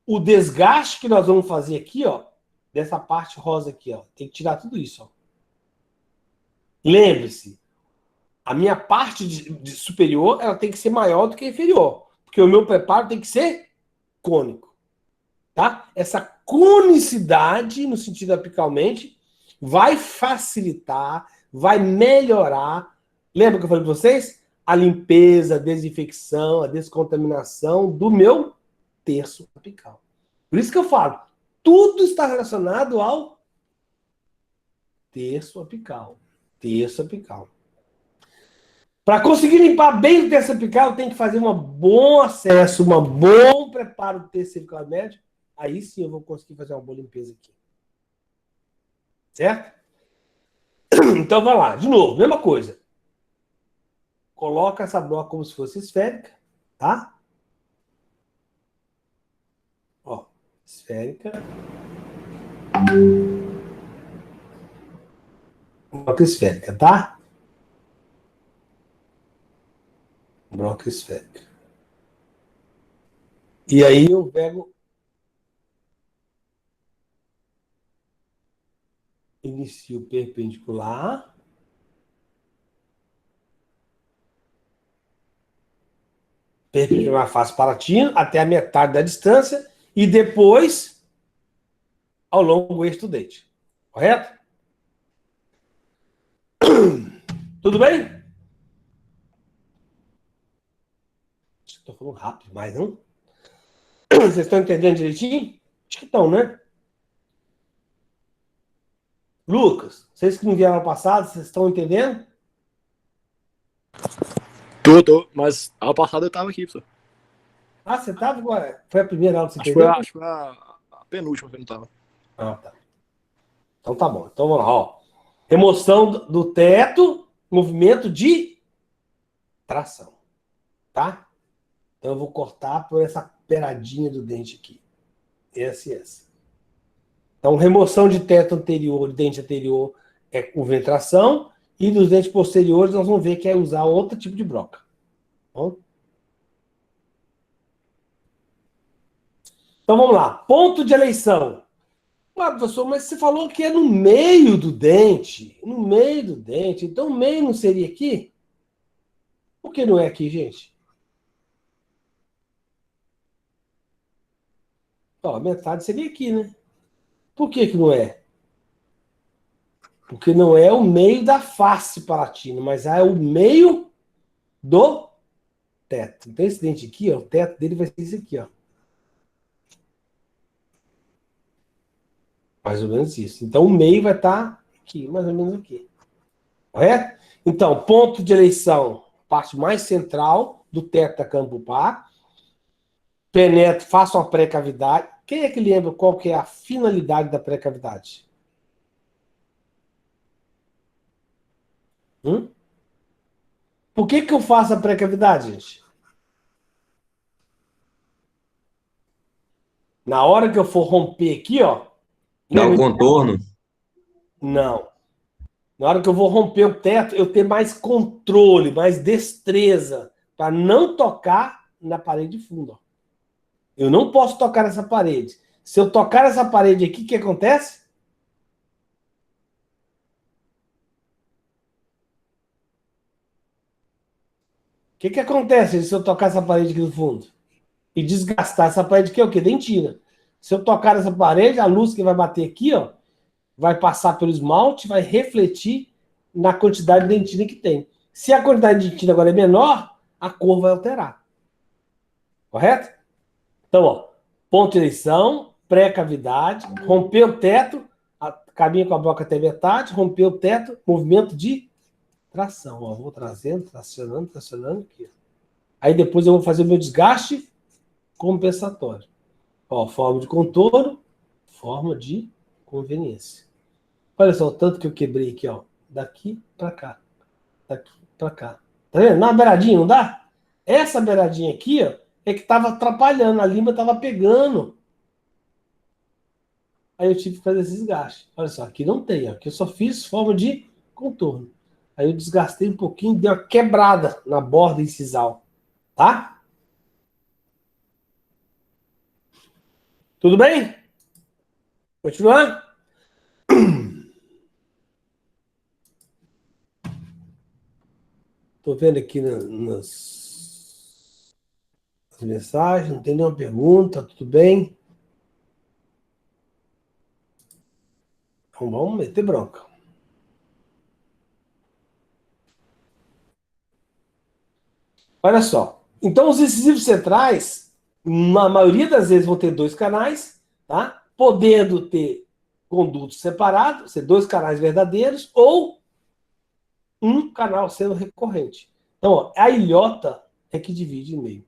o desgaste que nós vamos fazer aqui, ó, dessa parte rosa aqui, ó. Tem que tirar tudo isso, ó. Lembre-se, a minha parte de superior, ela tem que ser maior do que a inferior, porque o meu preparo tem que ser cônico, tá? Essa conicidade, no sentido apicalmente, vai facilitar, vai melhorar. Lembra que eu falei para vocês? A limpeza, a desinfecção, a descontaminação do meu terço apical. Por isso que eu falo, tudo está relacionado ao terço apical. Terço apical. Para conseguir limpar bem o terço apical, tem que fazer um bom acesso, um bom preparo do terço apical médio. Aí sim eu vou conseguir fazer uma boa limpeza aqui. Certo? Então vai lá, de novo, mesma coisa. Coloca essa broca como se fosse esférica, tá? Ó, esférica. Broca esférica, tá? Broca esférica. E aí eu pego... Inicio perpendicular. Perpendicular face palatino até a metade da distância e depois ao longo eixo do dente. Correto? Tudo bem? Estou falando rápido demais, não? Vocês estão entendendo direitinho? Acho que estão, né? Lucas, vocês que não vieram ano passado, vocês estão entendendo? Tô. Mas ao passado eu tava aqui, professor. Ah, você estava agora? Foi a primeira aula que você Acho entendeu? que foi a penúltima que eu não tava. Ah, tá. Então tá bom. Então vamos lá, ó. Remoção do teto, movimento de tração. Tá? Então eu vou cortar por essa peradinha do dente aqui. Essa e essa. Então, remoção de teto anterior, de dente anterior, é com ventração. E dos dentes posteriores, nós vamos ver que é usar outro tipo de broca. Bom? Então, vamos lá. Ponto de eleição. Ah, professor, mas você falou que é no meio do dente. No meio do dente. Então, o meio não seria aqui? Por que não é aqui, gente? Ó, a metade seria aqui, né? Por que que não é? Porque não é o meio da face palatina, mas é o meio do teto. Então, esse dente aqui, ó, o teto dele vai ser esse aqui, ó. Mais ou menos isso. Então, o meio vai estar aqui, mais ou menos aqui. Correto? Então, ponto de eleição, parte mais central do teto da campopá. Penetro, faça uma pré-cavidade. Quem é que lembra qual que é a finalidade da pré-cavidade? Por que que eu faço a pré-cavidade, gente? Na hora que eu for romper aqui, ó. Dá o contorno. Não. Na hora que eu vou romper o teto, eu ter mais controle, mais destreza, para não tocar na parede de fundo. Ó. Eu não posso tocar nessa parede. Se eu tocar nessa parede aqui, o que acontece? O que acontece se eu tocar essa parede aqui no fundo? E desgastar essa parede, que é o quê? Dentina. Se eu tocar nessa parede, a luz que vai bater aqui, ó, vai passar pelo esmalte, vai refletir na quantidade de dentina que tem. Se a quantidade de dentina agora é menor, a cor vai alterar. Correto? Então, ó, ponto de eleição, pré-cavidade, rompeu o teto, caminha com a boca até metade, rompeu o teto, movimento de tração. Ó, vou trazendo, tracionando, tracionando aqui. Aí depois eu vou fazer o meu desgaste compensatório. Ó, forma de contorno, forma de conveniência. Olha só o tanto que eu quebrei aqui, ó. Daqui para cá. Daqui para cá. Tá vendo? Na beiradinha, não dá? Essa beiradinha aqui, ó, é que estava atrapalhando. A lima estava pegando. Aí eu tive que fazer esse desgaste. Olha só, aqui não tem. Ó. Aqui eu só fiz forma de contorno. Aí eu desgastei um pouquinho, deu uma quebrada na borda incisal. Tá? Tudo bem? Continuando? Estou vendo aqui nas mensagens, não tem nenhuma pergunta, tudo bem? Então vamos meter bronca. Olha só. Então, os incisivos centrais, na maioria das vezes, vão ter 2 canais, tá? Podendo ter condutos separados, ser 2 canais verdadeiros, ou um canal sendo recorrente. Então, ó, a ilhota é que divide em meio.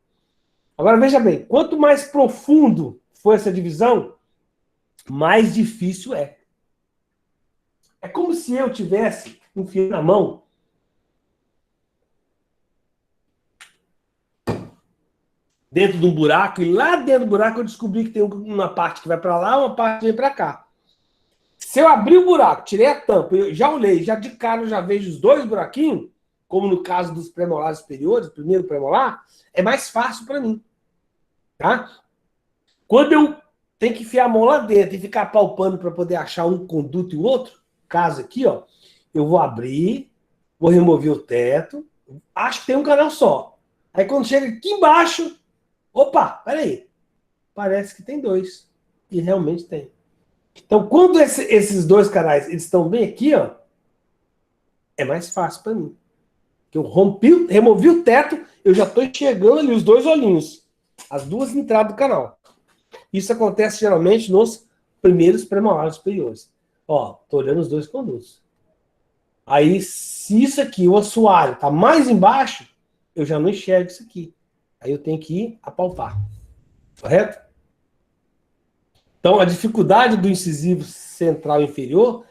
Agora, veja bem, quanto mais profundo for essa divisão, mais difícil é. É como se eu tivesse enfiando a mão dentro de um buraco, e lá dentro do buraco eu descobri que tem uma parte que vai para lá, uma parte que vem para cá. Se eu abrir o buraco, tirei a tampa, eu já olhei, já de cara eu já vejo os 2 buraquinhos, como no caso dos premolares superiores, primeiro premolar, é mais fácil para mim. Tá? Quando eu tenho que enfiar a mão lá dentro e ficar palpando para poder achar um conduto e o outro, caso aqui, ó, eu vou abrir, vou remover o teto, acho que tem um canal só. Aí quando chega aqui embaixo, opa, peraí, parece que tem 2. E realmente tem. Então, quando esses 2 canais eles estão bem aqui, ó, é mais fácil para mim. Eu removi o teto, eu já estou enxergando ali os 2 olhinhos, as 2 entradas do canal. Isso acontece geralmente nos primeiros premolares superiores. Ó, estou olhando os 2 condutos. Aí, se isso aqui, o assoalho, está mais embaixo, eu já não enxergo isso aqui. Aí eu tenho que ir apalpar. Correto? Então, a dificuldade do incisivo central inferior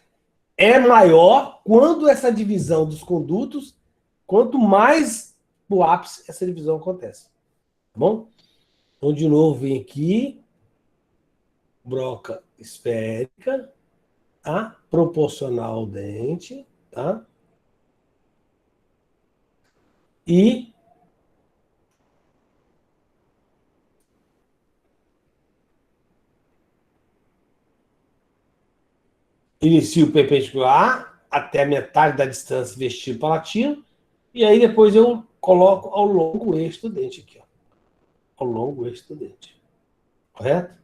é maior quando essa divisão dos condutos, quanto mais o ápice essa divisão acontece. Tá bom? Então, de novo, vem aqui, broca esférica, tá? Proporcional ao dente, tá? E inicio o perpendicular até a metade da distância vestíbulo palatino, e aí depois eu coloco ao longo o eixo do dente aqui, ó. Ao longo o eixo do dente. Correto?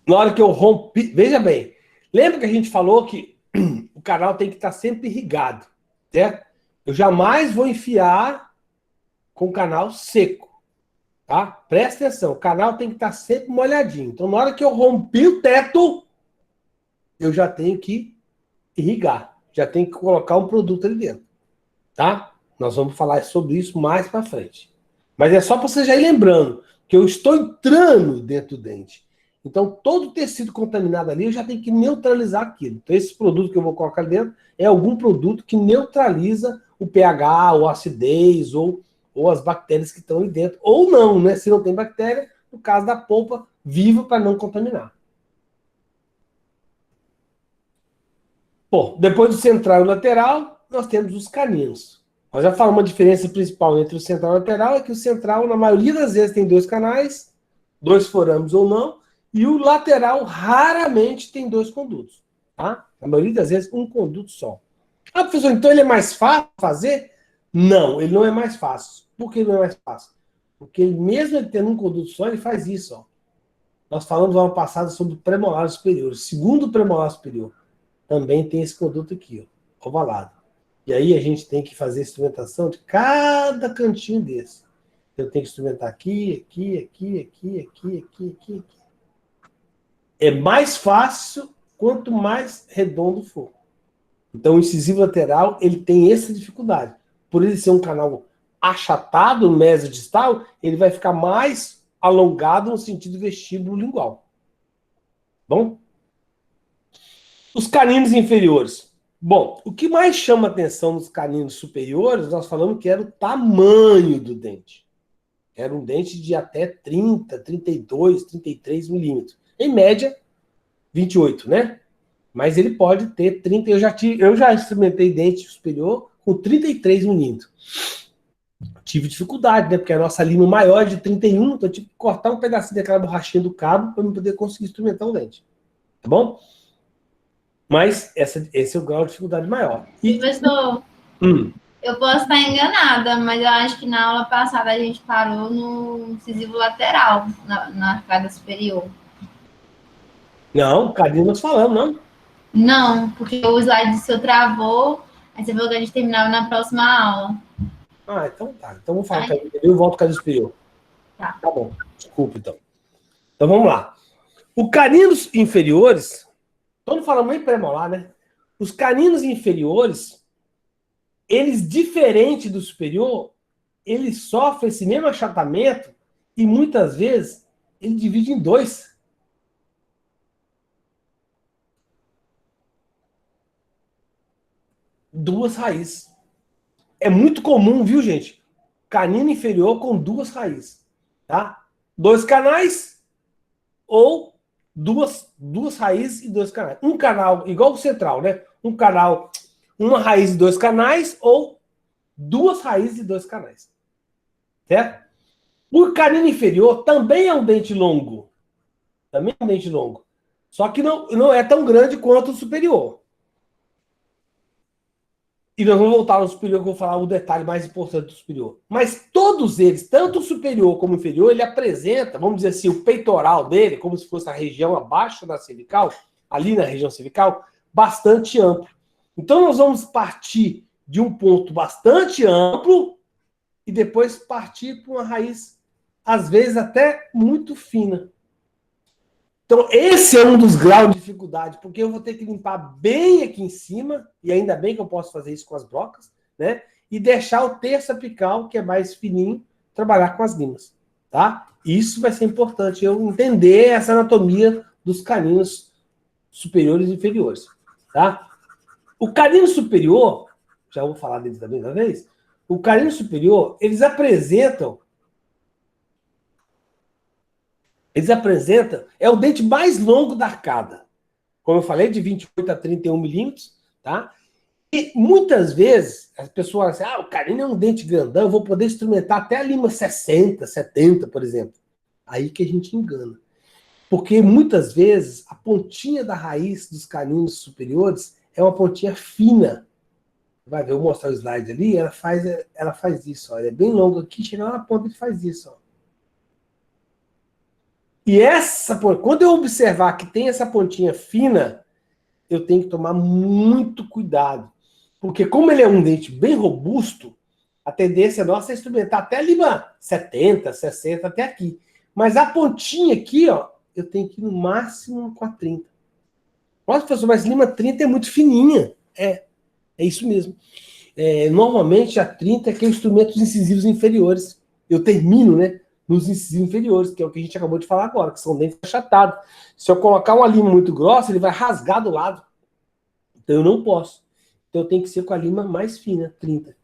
Na hora que eu rompi... Veja bem, lembra que a gente falou que o canal tem que estar sempre irrigado, certo? Eu jamais vou enfiar com o canal seco, tá? Presta atenção, o canal tem que estar sempre molhadinho. Então, na hora que eu rompi o teto, eu já tenho que irrigar, já tenho que colocar um produto ali dentro, tá? Nós vamos falar sobre isso mais para frente. Mas é só para você já ir lembrando que eu estou entrando dentro do dente. Então, todo tecido contaminado ali, eu já tenho que neutralizar aquilo. Então, esse produto que eu vou colocar ali dentro é algum produto que neutraliza o pH, ou a acidez, ou as bactérias que estão ali dentro. Ou não, né? Se não tem bactéria, no caso da polpa viva para não contaminar. Bom, depois do central e o lateral, nós temos os caninos. Nós já falamos uma diferença principal entre o central e o lateral, é que o central, na maioria das vezes, tem 2 canais, 2 forames ou não, e o lateral raramente tem 2 condutos. Tá? Na maioria das vezes, um conduto só. Ah, professor, então ele é mais fácil de fazer? Não, ele não é mais fácil. Por que não é mais fácil? Porque ele, mesmo ele tendo um conduto só, ele faz isso, ó. Nós falamos no ano passado sobre o premolar superior. O segundo premolar superior também tem esse conduto aqui, ó, ovalado. E aí a gente tem que fazer a instrumentação de cada cantinho desse. Eu tenho que instrumentar aqui, aqui. É mais fácil quanto mais redondo for. Então o incisivo lateral, ele tem essa dificuldade. Por ele ser um canal achatado no mesodistal, ele vai ficar mais alongado no sentido vestíbulo lingual. Bom? Os caninos inferiores. Bom, o que mais chama atenção nos caninos superiores, nós falamos que era o tamanho do dente. Era um dente de até 30, 32, 33 milímetros. Em média, 28, né? Mas ele pode ter 30. Eu já experimentei dente superior com 33 milímetros. Tive dificuldade, né? Porque a nossa lima maior é de 31, então eu tive que cortar um pedacinho daquela borrachinha do cabo para eu poder conseguir instrumentar o dente. Tá bom? Mas esse é o grau de dificuldade maior. Professor, eu posso estar enganada, mas eu acho que na aula passada a gente parou no incisivo lateral, na arcada superior. Não, canino nós falamos, não? Não, porque o slide seu travou, aí você falou que a gente terminava na próxima aula. Ah, então tá. Então vamos falar canino, eu volto ao canino superior. Tá bom. Desculpa, então. Então vamos lá. Os caninos inferiores, então não falamos nem premolar, né? Os caninos inferiores, eles, diferente do superior, eles sofrem esse mesmo achatamento e muitas vezes ele divide em dois. Duas raízes. É muito comum, viu, gente? Canino inferior com duas raízes, tá? Dois canais ou duas raízes e dois canais. Um canal, igual o central, né? Um canal, uma raiz e dois canais ou duas raízes e dois canais. Certo? O canino inferior também é um dente longo. Também é um dente longo. Só que não é tão grande quanto o superior. E nós vamos voltar ao superior, que eu vou falar o detalhe mais importante do superior. Mas todos eles, tanto o superior como o inferior, ele apresenta, vamos dizer assim, o peitoral dele, como se fosse a região abaixo da cervical, ali na região cervical, bastante amplo. Então nós vamos partir de um ponto bastante amplo e depois partir para uma raiz, às vezes até muito fina. Então, esse é um dos graus de dificuldade, porque eu vou ter que limpar bem aqui em cima, e ainda bem que eu posso fazer isso com as brocas, né? E deixar o terço apical, que é mais fininho, trabalhar com as limas, tá? Isso vai ser importante, eu entender essa anatomia dos caninos superiores e inferiores, tá? O canino superior, já vou falar deles também da vez, o canino superior, eles apresentam, é o dente mais longo da arcada. Como eu falei, de 28 a 31 milímetros, tá? E muitas vezes as pessoas dizem, o canino é um dente grandão, eu vou poder instrumentar até a lima 60, 70, por exemplo. Aí que a gente engana. Porque muitas vezes a pontinha da raiz dos caninos superiores é uma pontinha fina. Vai ver, eu vou mostrar o slide ali, ela faz isso, ó. Ela é bem longa aqui, chega lá na ponta e faz isso, ó. E quando eu observar que tem essa pontinha fina, eu tenho que tomar muito cuidado. Porque como ele é um dente bem robusto, a tendência nossa é instrumentar até a lima 70, 60, até aqui. Mas a pontinha aqui, ó, eu tenho que ir no máximo com a 30. Nossa, professor, mas lima 30 é muito fininha. É isso mesmo. Normalmente a 30 é que é o instrumento dos incisivos inferiores. Eu termino, né? Nos incisivos inferiores, que é o que a gente acabou de falar agora, que são dentes achatados. Se eu colocar uma lima muito grossa, ele vai rasgar do lado. Então eu não posso. Então eu tenho que ser com a lima mais fina, 30.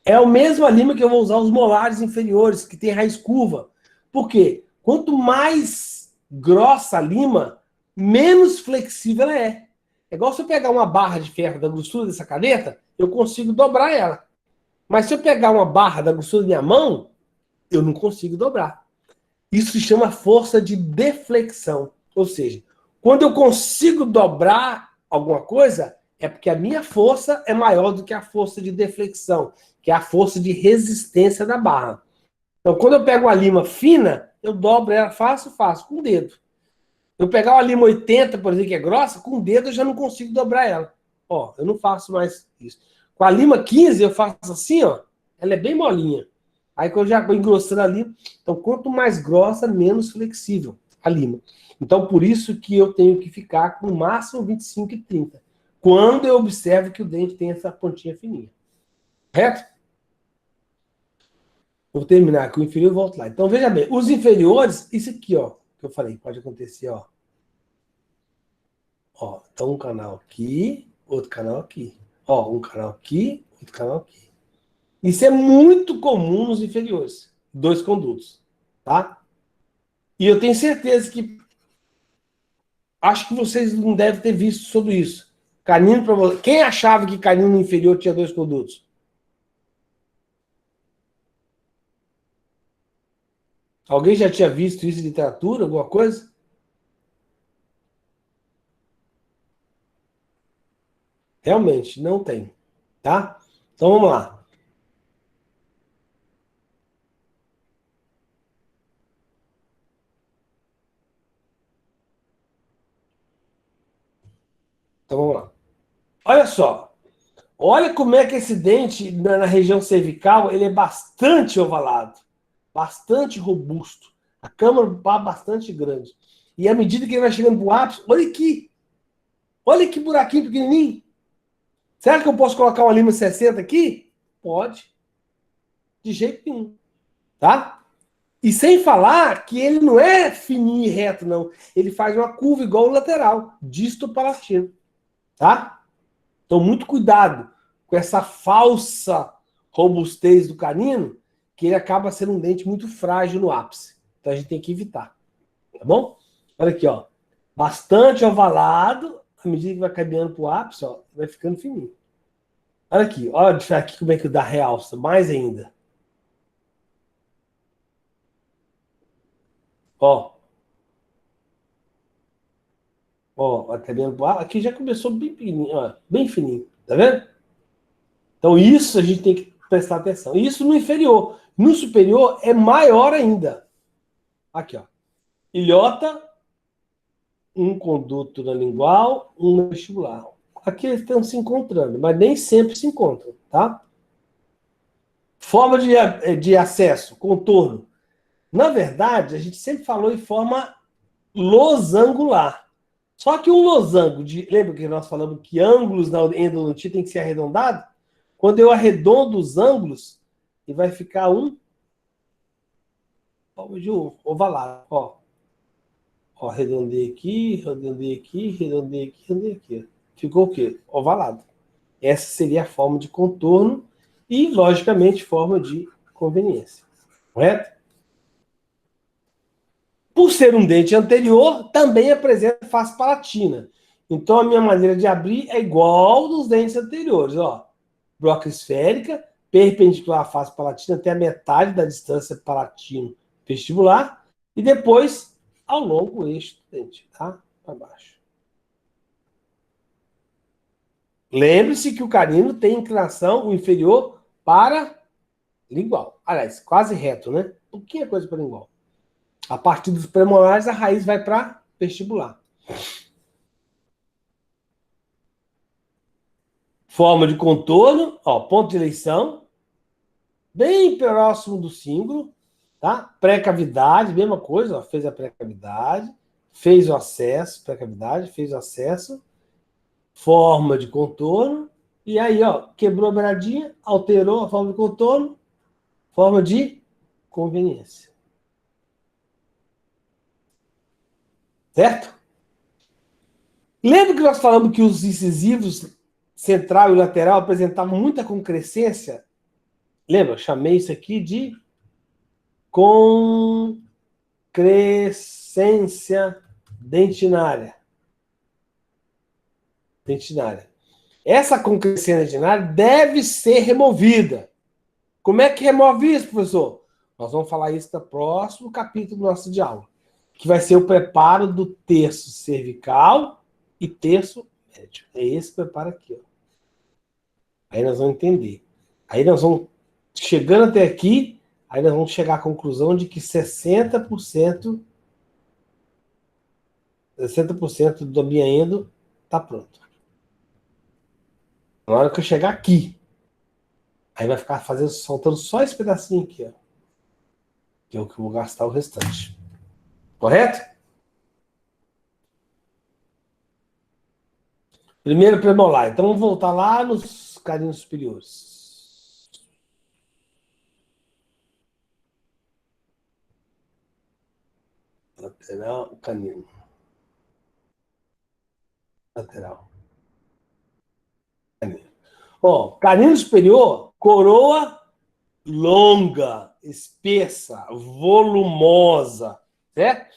É a mesma lima que eu vou usar os molares inferiores, que tem raiz curva. Por quê? Quanto mais grossa a lima, menos flexível ela é. É igual se eu pegar uma barra de ferro da grossura dessa caneta, eu consigo dobrar ela. Mas se eu pegar uma barra da grossura da minha mão, eu não consigo dobrar. Isso se chama força de deflexão. Ou seja, quando eu consigo dobrar alguma coisa, é porque a minha força é maior do que a força de deflexão, que é a força de resistência da barra. Então, quando eu pego uma lima fina, eu dobro ela fácil, com o dedo. Eu pegar uma lima 80, por exemplo, que é grossa, com o dedo eu já não consigo dobrar ela. Ó, eu não faço mais isso. Com a lima 15, eu faço assim, ó. Ela é bem molinha. Aí quando eu já vou engrossando a lima. Então, quanto mais grossa, menos flexível a lima. Então, por isso que eu tenho que ficar com no máximo 25 e 30. Quando eu observo que o dente tem essa pontinha fininha. Correto? Vou terminar com o inferior e volto lá. Então, veja bem. Os inferiores, isso aqui, ó. Que eu falei, pode acontecer, ó. Ó, então um canal aqui, outro canal aqui. Ó, um canal aqui, outro canal aqui. Isso é muito comum nos inferiores. 2 condutos, tá? E eu tenho certeza que acho que vocês não devem ter visto sobre isso. Canino para você. Quem achava que canino inferior tinha 2 condutos? Alguém já tinha visto isso em literatura, alguma coisa? Realmente, não tem. Tá? Então vamos lá. Então vamos lá. Olha só. Olha como é que esse dente, na região cervical, ele é bastante ovalado, bastante robusto. A câmara é bastante grande. E à medida que ele vai chegando para o ápice, olha que buraquinho pequenininho. Será que eu posso colocar uma lima 60 aqui? Pode. De jeito nenhum. Tá? E sem falar que ele não é fininho e reto, não. Ele faz uma curva igual o lateral, disto-palatino. Tá? Então, muito cuidado com essa falsa robustez do canino, que ele acaba sendo um dente muito frágil no ápice. Então, a gente tem que evitar. Tá bom? Olha aqui, ó. Bastante ovalado. À medida que vai caminhando para o ápice, ó, vai ficando fininho. Olha aqui como é que dá realça. Mais ainda. Ó. Ó, vai caminhando para o ápice. Aqui já começou bem fininho, ó. Bem fininho. Tá vendo? Então, isso a gente tem que prestar atenção. Isso no inferior. No superior é maior ainda. Aqui, ó. Ilhota, um conduto na lingual, um no vestibular. Aqui eles estão se encontrando, mas nem sempre se encontram, tá? Forma de acesso, contorno. Na verdade, a gente sempre falou em forma losangular. Só que um losango, lembra que nós falamos que ângulos na endodontia tem que ser arredondado? Quando eu arredondo os ângulos, ele vai ficar forma de ovalado. Ó, arredondei aqui, arredondei aqui, arredondei aqui, arredondei aqui. Ficou o quê? Ovalado. Essa seria a forma de contorno e, logicamente, forma de conveniência. Correto? Por ser um dente anterior, também apresenta face palatina. Então, a minha maneira de abrir é igual dos dentes anteriores, ó. Broca esférica, perpendicular à face palatina até a metade da distância palatino-vestibular e depois ao longo do eixo do dente, tá? Para baixo. Lembre-se que o canino tem inclinação, o inferior, para lingual. Aliás, quase reto, né? Um pouquinho é coisa para lingual. A partir dos premolares, a raiz vai para vestibular. Forma de contorno, ó, ponto de eleição, bem próximo do símbolo, tá? Pré-cavidade, mesma coisa, ó, fez a pré-cavidade, fez o acesso, pré-cavidade, fez o acesso, forma de contorno, e aí, ó, quebrou a beiradinha, alterou a forma de contorno, forma de conveniência. Certo? Lembra que nós falamos que os incisivos central e lateral apresentavam muita concrescência? Lembra? Eu chamei isso aqui de concrescência dentinária. Essa concrescência dentinária deve ser removida. Como é que remove isso, professor? Nós vamos falar isso no próximo capítulo do nosso de aula, que vai ser o preparo do terço cervical e terço médio. É esse preparo aqui, ó. Aí nós vamos entender. Aí nós vamos, chegando até aqui, Aí nós vamos chegar à conclusão de que 60% da minha endo está pronto. Na hora que eu chegar aqui, aí vai ficar soltando só esse pedacinho aqui, ó. Que é o que eu vou gastar o restante. Correto? Primeiro premolar. Então vamos voltar lá nos caninos superiores. Lateral, canino. Lateral. Canino. Ó, canino superior, coroa longa, espessa, volumosa, certo?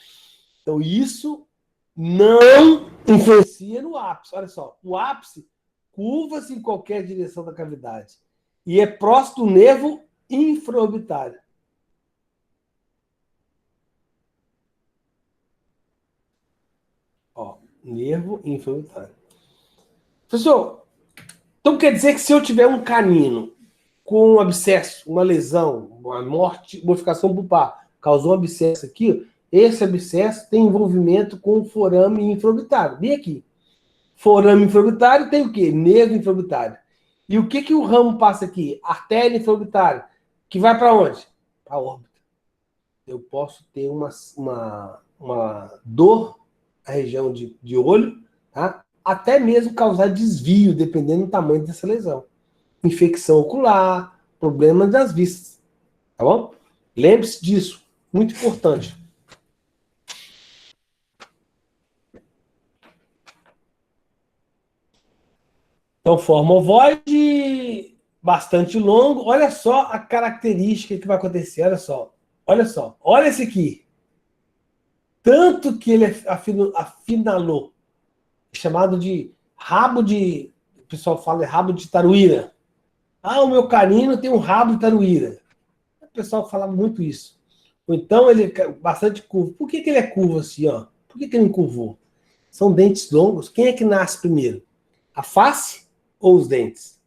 Então isso não influencia no ápice. Olha só, o ápice curva-se em qualquer direção da cavidade e é próximo do nervo infraorbitário. Ó, nervo infraorbitário. Professor, então quer dizer que se eu tiver um canino com um abscesso, uma lesão, uma morte, modificação pulpar, causou um abscesso aqui, esse abscesso tem envolvimento com o forame infraorbitário. Bem aqui. Forame infraorbitário tem o quê? Nervo infraorbitário. E o que o ramo passa aqui? Artéria infraorbitária. Que vai para onde? Para a órbita. Eu posso ter uma dor na região de olho, tá? Até mesmo causar desvio, dependendo do tamanho dessa lesão. Infecção ocular, problema das vistas. Tá bom? Lembre-se disso. Muito importante. Então, forma ovoide, bastante longo. Olha só a característica que vai acontecer. Olha só. Olha só. Olha esse aqui. Tanto que ele afinalou. Chamado de rabo de... O pessoal fala rabo de taruíra. Ah, o meu canino tem um rabo de taruíra. O pessoal falava muito isso. Ou então ele é bastante curvo. Por que ele é curvo assim, ó? Por que ele encurvou? São dentes longos. Quem é que nasce primeiro? A face ou os dentes?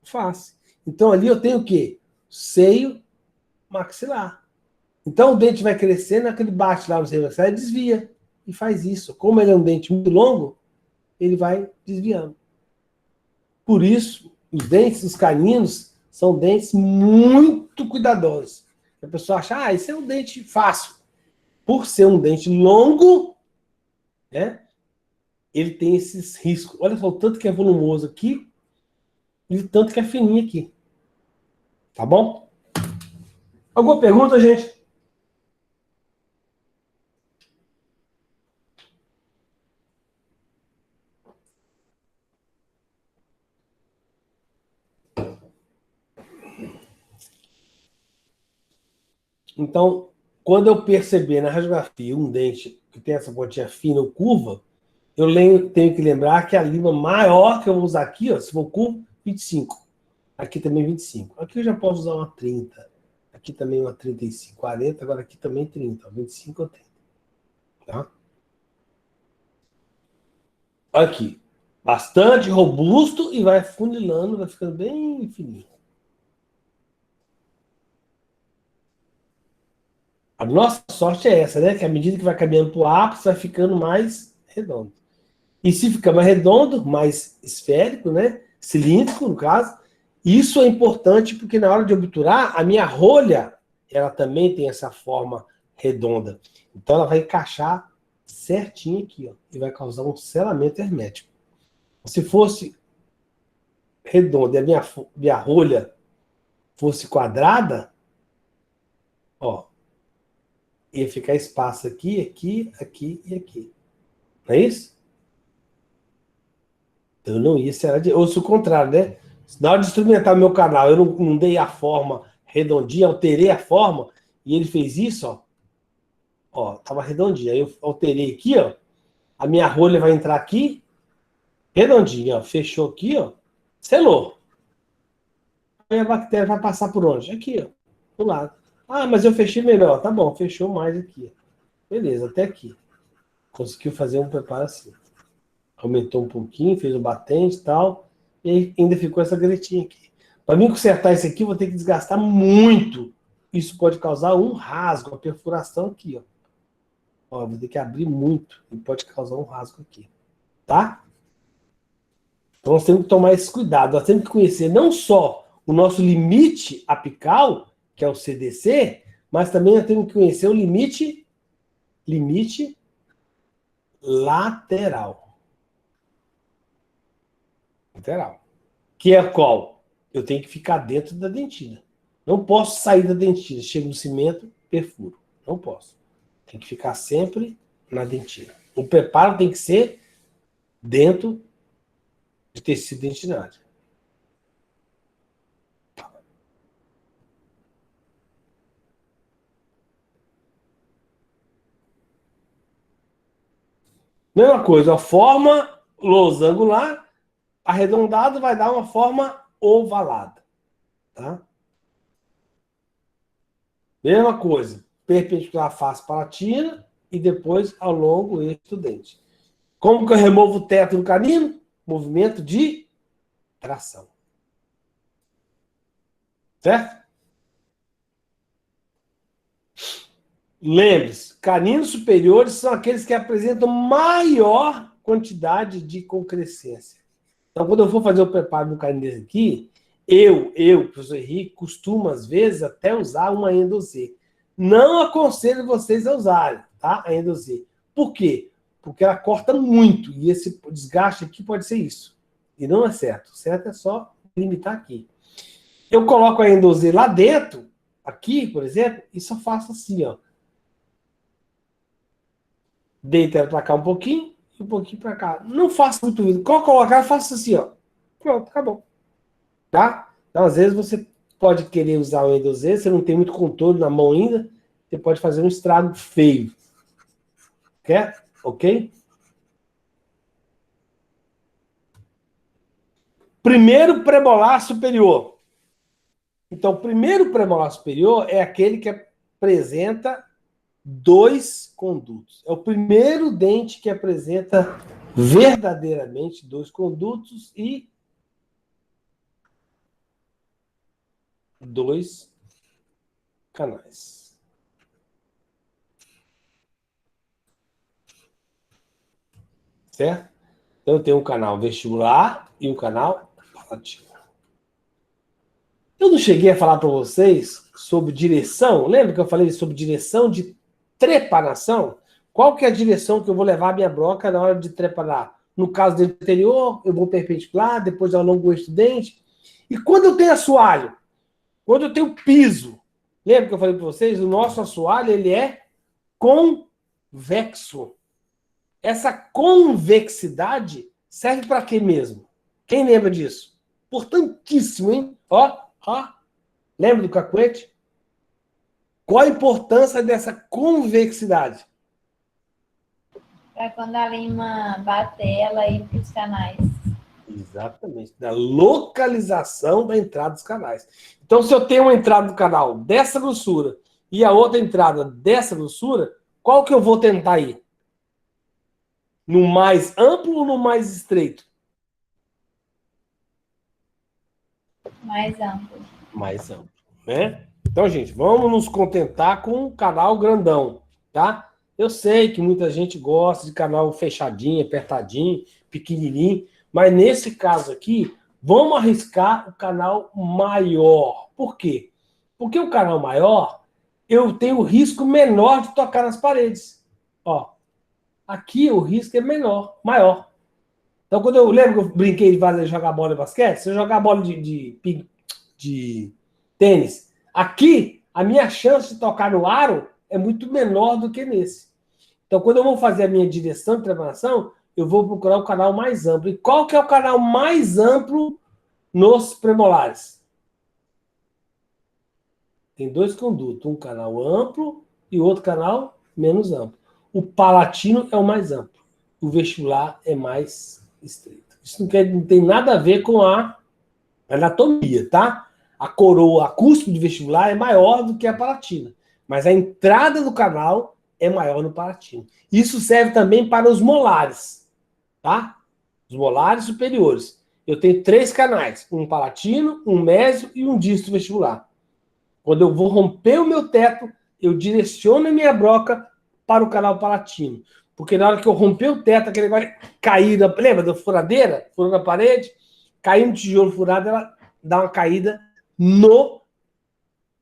A face. Então ali eu tenho o quê? Seio maxilar. Então o dente vai crescendo, aquele bate lá no seio maxilar e desvia. E faz isso. Como ele é um dente muito longo, ele vai desviando. Por isso, os dentes dos caninos são dentes muito cuidadosos. A pessoa acha, esse é um dente fácil. Por ser um dente longo, né, ele tem esses riscos. Olha só o tanto que é volumoso aqui e o tanto que é fininho aqui. Tá bom? Alguma pergunta, gente? Então, quando eu perceber na radiografia um dente que tem essa pontinha fina ou curva, eu tenho que lembrar que a lima maior que eu vou usar aqui, ó, se for curvo, 25. Aqui também 25. Aqui eu já posso usar uma 30. Aqui também uma 35, 40. Agora aqui também 30. 25 ou 30. Tá? Aqui. Bastante robusto e vai funilando, vai ficando bem fininho. A nossa sorte é essa, né? Que à medida que vai caminhando para o ápice, vai ficando mais redondo. E se ficar mais redondo, mais esférico, né? Cilíndrico, no caso, isso é importante porque na hora de obturar, a minha rolha, ela também tem essa forma redonda. Então ela vai encaixar certinho aqui, ó, e vai causar um selamento hermético. Se fosse redonda e a minha rolha fosse quadrada, ó, ia ficar espaço aqui, aqui, aqui e aqui. Não é isso? Então não ia ser... Ou se o contrário, né? Na hora de instrumentar o meu canal, eu não dei a forma redondinha, alterei a forma, e ele fez isso, ó. Ó, tava redondinha. Aí eu alterei aqui, ó. A minha rolha vai entrar aqui, redondinha, ó. Fechou aqui, ó. Selou. Aí a bactéria vai passar por onde? Aqui, ó. Do lado. Ah, mas eu fechei melhor. Tá bom, fechou mais aqui. Beleza, até aqui. Conseguiu fazer um preparo assim. Aumentou um pouquinho, fez o batente e tal. E ainda ficou essa gretinha aqui. Para mim consertar isso aqui, eu vou ter que desgastar muito isso pode causar um rasgo, uma perfuração aqui, ó. Ó, vou ter que abrir muito e pode causar um rasgo aqui, tá? Então nós temos que tomar esse cuidado, nós temos que conhecer não só o nosso limite apical, que é o CDC, mas também nós temos que conhecer o limite lateral. Lateral. Que é qual? Eu tenho que ficar dentro da dentina. Não posso sair da dentina. Chego no cimento, perfuro. Não posso. Tem que ficar sempre na dentina. O preparo tem que ser dentro de tecido dentinário. Mesma coisa, a forma losangular, arredondado vai dar uma forma ovalada. Tá? Mesma coisa, perpendicular à face palatina e depois ao longo eixo do dente. Como que eu removo o teto do canino? Movimento de tração. Certo? Lembre-se, caninos superiores são aqueles que apresentam maior quantidade de concrescência. Então, quando eu for fazer o preparo do canino desse aqui, professor Henrique, costumo, às vezes, até usar uma Endo Z. Não aconselho vocês a usarem, tá? A Endo Z. Por quê? Porque ela corta muito, e esse desgaste aqui pode ser isso. E não é certo. O certo é só limitar aqui. Eu coloco a Endo Z lá dentro, aqui, por exemplo, e só faço assim, ó. Deito ela para cá um pouquinho e um pouquinho para cá. Não faço muito vídeo. Quando colocar, eu faço assim, ó. Pronto, acabou. Tá? Então, às vezes, você pode querer usar o Endo Z, você não tem muito controle na mão ainda, você pode fazer um estrago feio. Quer? Ok? Primeiro premolar superior. Então, o primeiro premolar superior é aquele que apresenta 2 condutos. É o primeiro dente que apresenta verdadeiramente 2 condutos e 2 canais. Certo? Então, eu tenho um canal vestibular e um canal palatino. Eu não cheguei a falar para vocês sobre direção. Lembra que eu falei sobre direção de trepanação? Qual que é a direção que eu vou levar a minha broca na hora de trepanar? No caso do anterior, eu vou perpendicular, depois ao longo do eixo do dente. E quando eu tenho assoalho? Quando eu tenho piso? Lembra que eu falei para vocês? O nosso assoalho, ele é convexo. Essa convexidade serve para quê mesmo? Quem lembra disso? Importantíssimo, hein? Ó. Lembra do cacuete? Qual a importância dessa convexidade? Para quando a lima bater, ela ir para os canais. Exatamente. Da localização da entrada dos canais. Então, se eu tenho uma entrada do canal dessa grossura e a outra entrada dessa grossura, qual que eu vou tentar ir? No mais amplo ou no mais estreito? Mais amplo. Mais amplo, né? Então, gente, vamos nos contentar com um canal grandão, tá? Eu sei que muita gente gosta de canal fechadinho, apertadinho, pequenininho, mas nesse caso aqui, vamos arriscar o canal maior. Por quê? Porque o canal maior, eu tenho o risco menor de tocar nas paredes. Ó, aqui o risco é maior. Então, quando eu lembro que eu brinquei de fazer jogar bola de basquete, se eu jogar bola de tênis, aqui a minha chance de tocar no aro é muito menor do que nesse. Então, quando eu vou fazer a minha direção de trepanação, eu vou procurar o canal mais amplo. E qual que é o canal mais amplo nos premolares? Tem 2 condutos, um canal amplo e outro canal menos amplo. O palatino é o mais amplo, o vestibular é mais estreito. Isso não tem nada a ver com a anatomia, tá? A coroa, a cúspide vestibular é maior do que a palatina, mas a entrada do canal é maior no palatino. Isso serve também para os molares, tá? Os molares superiores. Eu tenho 3 canais, um palatino, um mésio e um disto vestibular. Quando eu vou romper o meu teto, eu direciono a minha broca para o canal palatino. Porque na hora que eu romper o teto, aquele vai cair, lembra da furadeira? Furou na parede, caiu no tijolo furado, ela dá uma caída no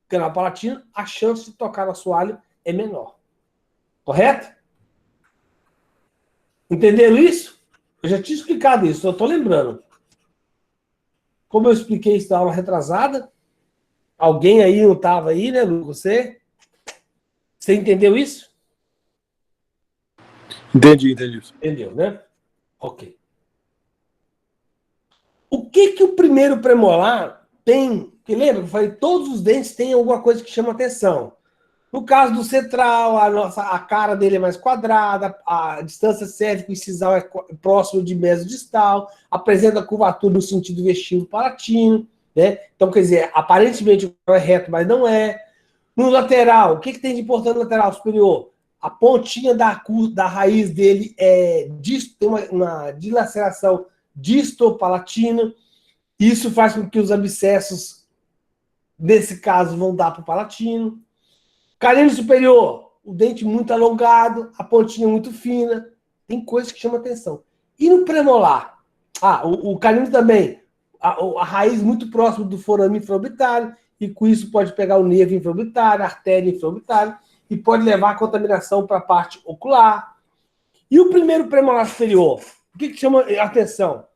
canal palatino, a chance de tocar no assoalho é menor. Correto? Entenderam isso? Eu já tinha explicado isso, eu estou lembrando. Como eu expliquei isso na aula retrasada, alguém aí não estava aí, né, Lu? Você entendeu isso? Entendi. Entendeu, né? Ok. O que o primeiro premolar tem? Porque lembra que eu falei, todos os dentes têm alguma coisa que chama atenção. No caso do central, a cara dele é mais quadrada, a distância cérvico-incisal é próximo de mesodistal, apresenta curvatura no sentido vestíbulo palatino, né? Então, quer dizer, aparentemente o canal é reto, mas não é. No lateral, o que tem de importante no lateral superior? A pontinha da raiz dele tem uma dilaceração distopalatina. Isso faz com que os abscessos, nesse caso, vão dar para o palatino. Canino superior, o dente muito alongado, a pontinha muito fina. Tem coisas que chamam atenção. E no premolar? O canino também, a raiz muito próxima do forame infraorbitário, e com isso pode pegar o nervo infraorbitário, a artéria infraorbitária, e pode levar a contaminação para a parte ocular. E o primeiro premolar superior? O que chama atenção?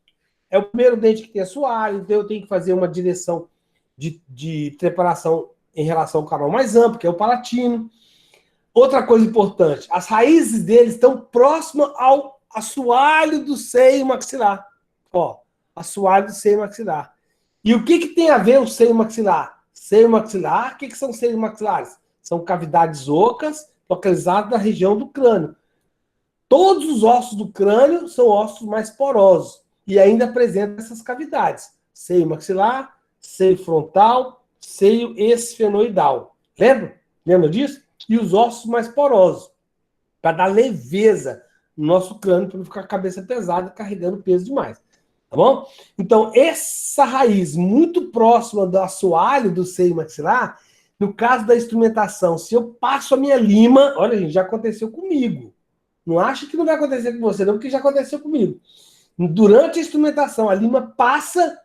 É o primeiro dente que tem assoalho, então eu tenho que fazer uma direção de preparação em relação ao canal mais amplo, que é o palatino. Outra coisa importante, as raízes dele estão próximas ao assoalho do seio maxilar. Ó, assoalho do seio maxilar. E o que tem a ver o seio maxilar? Seio maxilar, o que são seios maxilares? São cavidades ocas localizadas na região do crânio. Todos os ossos do crânio são ossos mais porosos e ainda apresentam essas cavidades. Seio maxilar, seio frontal, seio esfenoidal. Lembra disso? E os ossos mais porosos, para dar leveza no nosso crânio, para não ficar a cabeça pesada, carregando peso demais. Tá bom? Então, essa raiz muito próxima do assoalho do seio maxilar, no caso da instrumentação, se eu passo a minha lima, olha, gente, já aconteceu comigo. Não acha que não vai acontecer com você, não, porque já aconteceu comigo. Durante a instrumentação, a lima passa,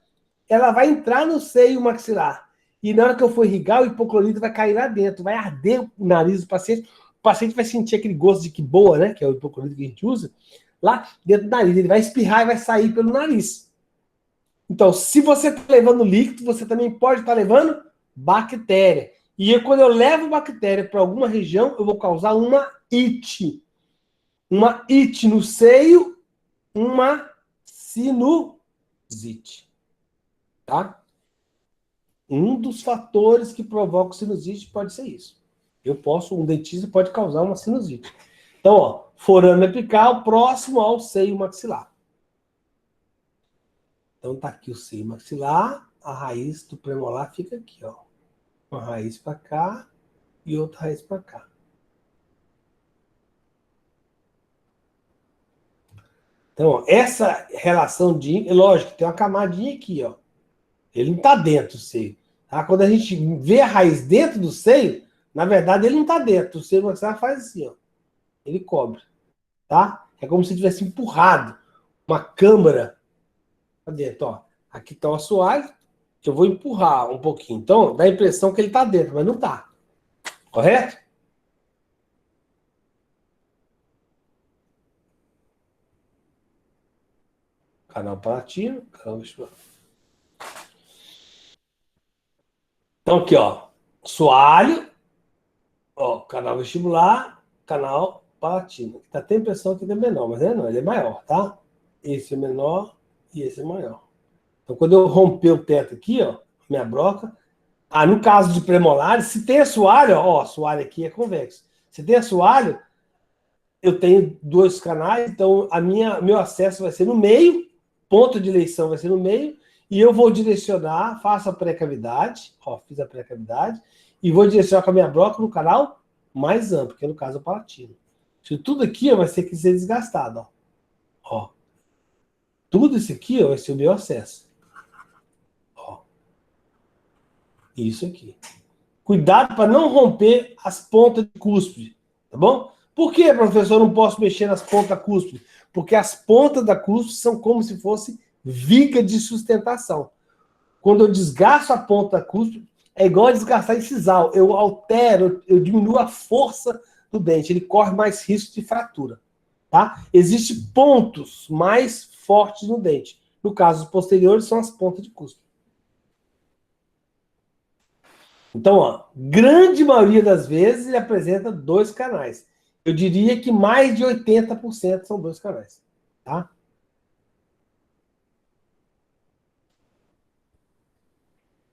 ela vai entrar no seio maxilar. E na hora que eu for irrigar, o hipoclorito vai cair lá dentro, vai arder o nariz do paciente. O paciente vai sentir aquele gosto de que boa, né? Que é o hipoclorito que a gente usa, lá dentro do nariz. Ele vai espirrar e vai sair pelo nariz. Então, se você está levando líquido, você também pode estar levando bactéria. E quando eu levo bactéria para alguma região, eu vou causar uma ite. Uma ite no seio, uma sinusite. Tá? Um dos fatores que provoca sinusite pode ser isso. Um dentista pode causar uma sinusite. Então, ó, forame apical próximo ao seio maxilar. Então tá aqui o seio maxilar, a raiz do premolar fica aqui, ó. Uma raiz para cá e outra raiz para cá. Então, ó, essa relação lógico, tem uma camadinha aqui, ó. Ele não está dentro do seio. Tá? Quando a gente vê a raiz dentro do seio, na verdade ele não está dentro. O seio maxilar faz assim, ó. Ele cobre. Tá? É como se tivesse empurrado uma câmara para dentro. Ó. Aqui está o assoalho, que eu vou empurrar um pouquinho. Então, dá a impressão que ele está dentro, mas não está. Correto? Canal palatino, canal vestibular. Então, aqui, ó. Soalho, ó, canal vestibular, canal palatino. Tá, tem impressão que ele é menor, mas não, ele é maior, tá? Esse é menor e esse é maior. Então, quando eu romper o teto aqui, ó, minha broca. No caso de premolares, se tem assoalho, ó, assoalho aqui é convexo. Se tem assoalho, eu tenho dois canais, então meu acesso vai ser no meio, ponto de eleição vai ser no meio, e eu vou direcionar, faço a pré-cavidade, ó, fiz a pré-cavidade, e vou direcionar com a minha broca no canal mais amplo, que é no caso o palatino. Isso tudo aqui ó, vai ser que ser desgastado, ó. Tudo isso aqui ó, vai ser o meu acesso. Ó. Isso aqui. Cuidado para não romper as pontas de cúspide, tá bom? Por que, professor, eu não posso mexer nas pontas da cúspide? Porque as pontas da cúspide são como se fosse viga de sustentação. Quando eu desgasto a ponta da cúspide, é igual a desgastar esse sisal. Eu altero, eu diminuo a força do dente. Ele corre mais risco de fratura, tá? Existem pontos mais fortes no dente. No caso, os posteriores são as pontas de cúspide. Então, ó, grande maioria das vezes ele apresenta 2 canais. Eu diria que mais de 80% são 2 canais, tá?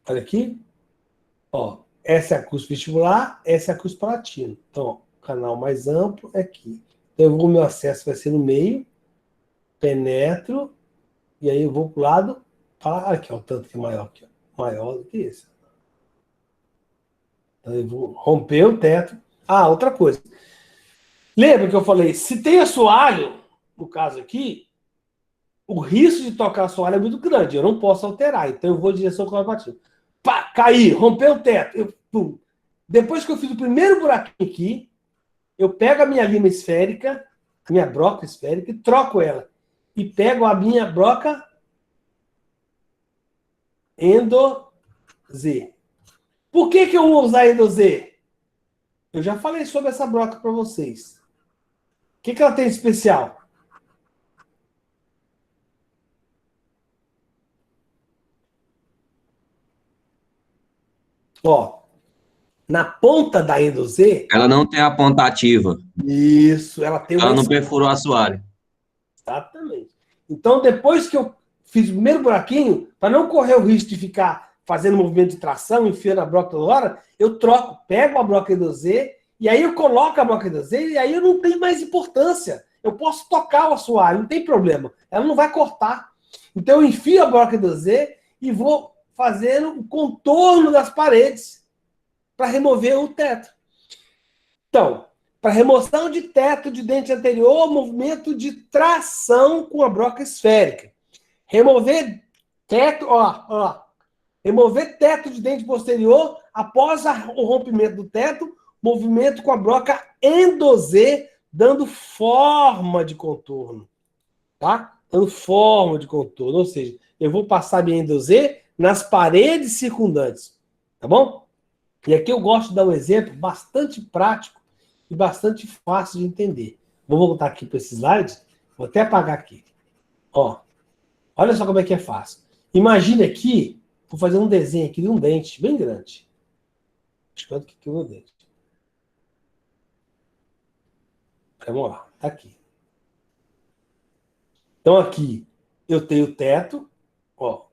Olha aqui. Ó, essa é a cúspide vestibular, essa é a cúspide palatina. Então, ó, o canal mais amplo é aqui. Então, o meu acesso vai ser no meio, penetro, e aí eu vou pro lado, aqui, ó, o tanto que é maior aqui, ó, maior do que esse. Então, eu vou romper o teto. Ah, outra coisa. Lembra que eu falei, se tem assoalho, no caso aqui, o risco de tocar assoalho é muito grande, eu não posso alterar, então eu vou em direção corporativa. Pá, caí, rompeu o teto. Pum. Depois que eu fiz o primeiro buraquinho aqui, eu pego a minha lima esférica, minha broca esférica, e troco ela. E pego a minha broca Endo-Z. Por que eu vou usar Endo-Z? Eu já falei sobre essa broca para vocês. O que ela tem de especial? Ó, na ponta da Endo-Z... Ela não tem a ponta ativa. Isso, ela tem Ela não perfurou a assoalho. Exatamente. Então, depois que eu fiz o primeiro buraquinho, para não correr o risco de ficar fazendo movimento de tração, enfiando a broca toda hora, eu troco, pego a broca Endo-Z, e aí eu coloco a broca Endo-Z, e aí eu não tenho mais importância. Eu posso tocar o assoalho, não tem problema. Ela não vai cortar. Então, eu enfio a broca Endo-Z e vou fazendo o contorno das paredes para remover o teto. Então, para remoção de teto de dente anterior, movimento de tração com a broca esférica. Remover teto, remover teto de dente posterior após o rompimento do teto, movimento com a broca Endo-Z, dando forma de contorno, tá? Dando forma de contorno, ou seja, eu vou passar minha Endo-Z nas paredes circundantes, tá bom? E aqui eu gosto de dar um exemplo bastante prático e bastante fácil de entender. Vou voltar aqui para esse slide, vou até apagar aqui. Ó, olha só como é que é fácil. Imagine aqui, vou fazer um desenho aqui de um dente bem grande. Deixa eu ver o que é o meu dente. Vamos lá, tá aqui. Então aqui eu tenho o teto, ó.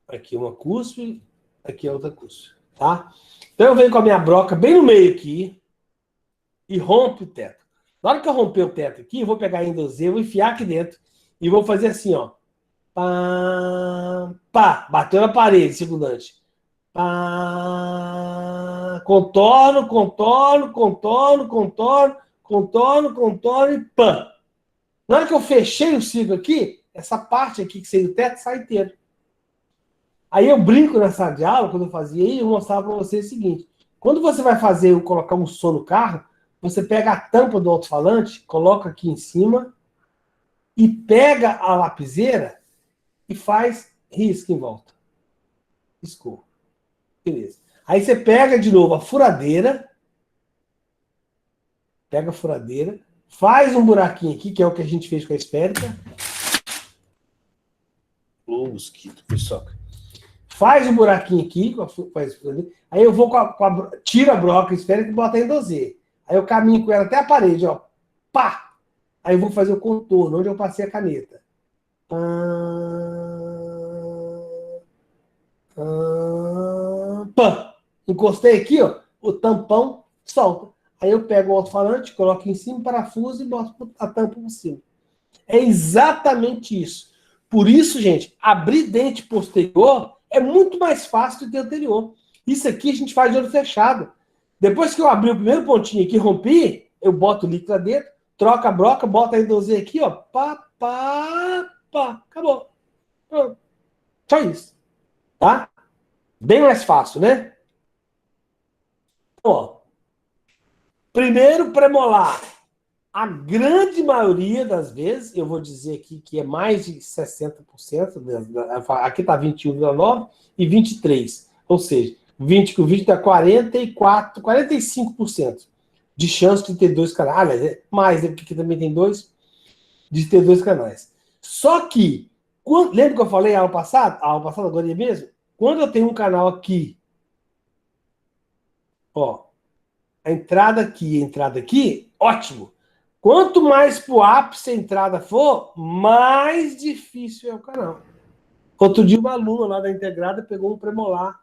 Aqui uma cúspide, aqui é outra cúspide, tá? Então eu venho com a minha broca bem no meio aqui e rompo o teto. Na hora que eu romper o teto aqui, eu vou pegar a Endo-Z, vou enfiar aqui dentro e vou fazer assim, ó. Pá, pá, bateu na parede, circundante. Pá, contorno, contorno, contorno, contorno, contorno, contorno e pã. Na hora que eu fechei o ciclo aqui, essa parte aqui que seria o teto sai inteiro. Aí eu brinco na sala de aula, quando eu fazia aí, eu mostrava para vocês o seguinte. Quando você vai fazer, colocar um som no carro, você pega a tampa do alto-falante, coloca aqui em cima e pega a lapiseira e faz risco em volta. Riscou. Beleza. Aí você pega de novo a furadeira, pega a furadeira, faz um buraquinho aqui, que é o que a gente fez com a esférica. Ô, mosquito, pessoal. Faz um buraquinho aqui, aí eu vou tiro a broca esférica e boto a Endo-Z. Aí eu caminho com ela até a parede, ó. Pá! Aí eu vou fazer o contorno, onde eu passei a caneta. Pã! Encostei aqui, ó, o tampão solta. Aí eu pego o alto-falante, coloco em cima, parafuso e boto a tampa por cima. É exatamente isso. Por isso, gente, abrir dente posterior é muito mais fácil do que anterior. Isso aqui a gente faz de olho fechado. Depois que eu abri o primeiro pontinho aqui, rompi, eu boto o líquido lá dentro, troco a broca, boto a Endo-Z aqui, ó. Pá, pá, pá. Acabou. Pronto. Só isso. Tá? Bem mais fácil, né? Ó, primeiro premolar. A grande maioria das vezes, eu vou dizer aqui que é mais de 60%, aqui está 21,9% e 23%. Ou seja, 20 com 20 dá 44%, 45% de chance de ter dois canais. Aliás, mais, porque aqui também tem dois, de ter dois canais. Só que, lembra que eu falei aula passada? Aula passada, agora mesmo? Quando eu tenho um canal aqui, ó, a entrada aqui, ótimo. Quanto mais pro ápice a entrada for, mais difícil é o canal. Outro dia, uma aluna lá da integrada pegou um premolar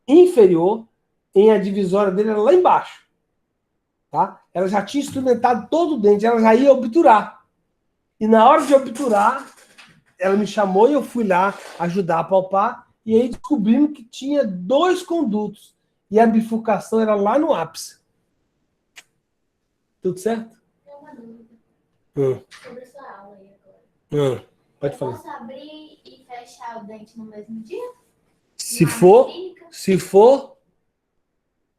inferior, em a divisória dele era lá embaixo. Tá? Ela já tinha instrumentado todo o dente, ela já ia obturar. E na hora de obturar, ela me chamou e eu fui lá ajudar a palpar, e aí descobrimos que tinha 2 condutos, e a bifurcação era lá no ápice. Tudo certo? Tem uma dúvida sobre a sua aula aí agora. Pode Eu falar. posso abrir e fechar o dente no mesmo dia? Se Na for, clínica? se for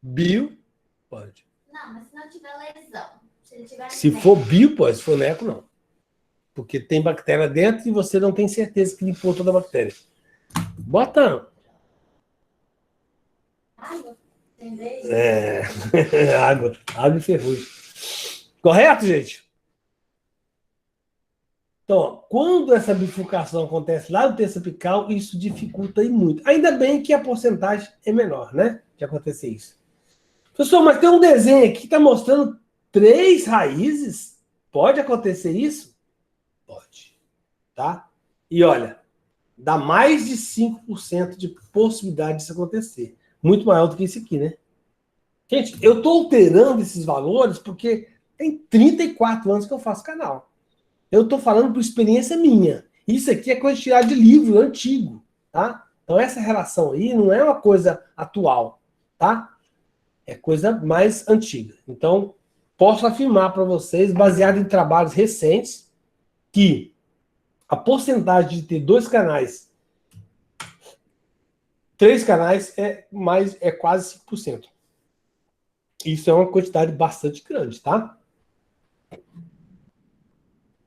bio, pode. Não, mas se não tiver lesão. Se ele tiver Se for bio, pode. Se for neco, não. Porque tem bactéria dentro e você não tem certeza que limpou toda a bactéria. Bota. água, entendeu? Água e ferrugem. Correto, gente? Então, ó, quando essa bifurcação acontece lá no terço apical, isso dificulta aí muito. Ainda bem que a porcentagem é menor, né? De acontecer isso. Pessoal, mas tem um desenho aqui que está mostrando 3 raízes. Pode acontecer isso? Pode. Tá? E olha, dá mais de 5% de possibilidade disso acontecer. Muito maior do que isso aqui, né? Gente, eu estou alterando esses valores porque tem 34 anos que eu faço canal. Eu estou falando por experiência minha. Isso aqui é coisa de tirar de livro antigo, tá? Então essa relação aí não é uma coisa atual, tá? É coisa mais antiga. Então, posso afirmar para vocês, baseado em trabalhos recentes, que a porcentagem de ter 2 canais, 3 canais, é quase 5%. Isso é uma quantidade bastante grande, tá?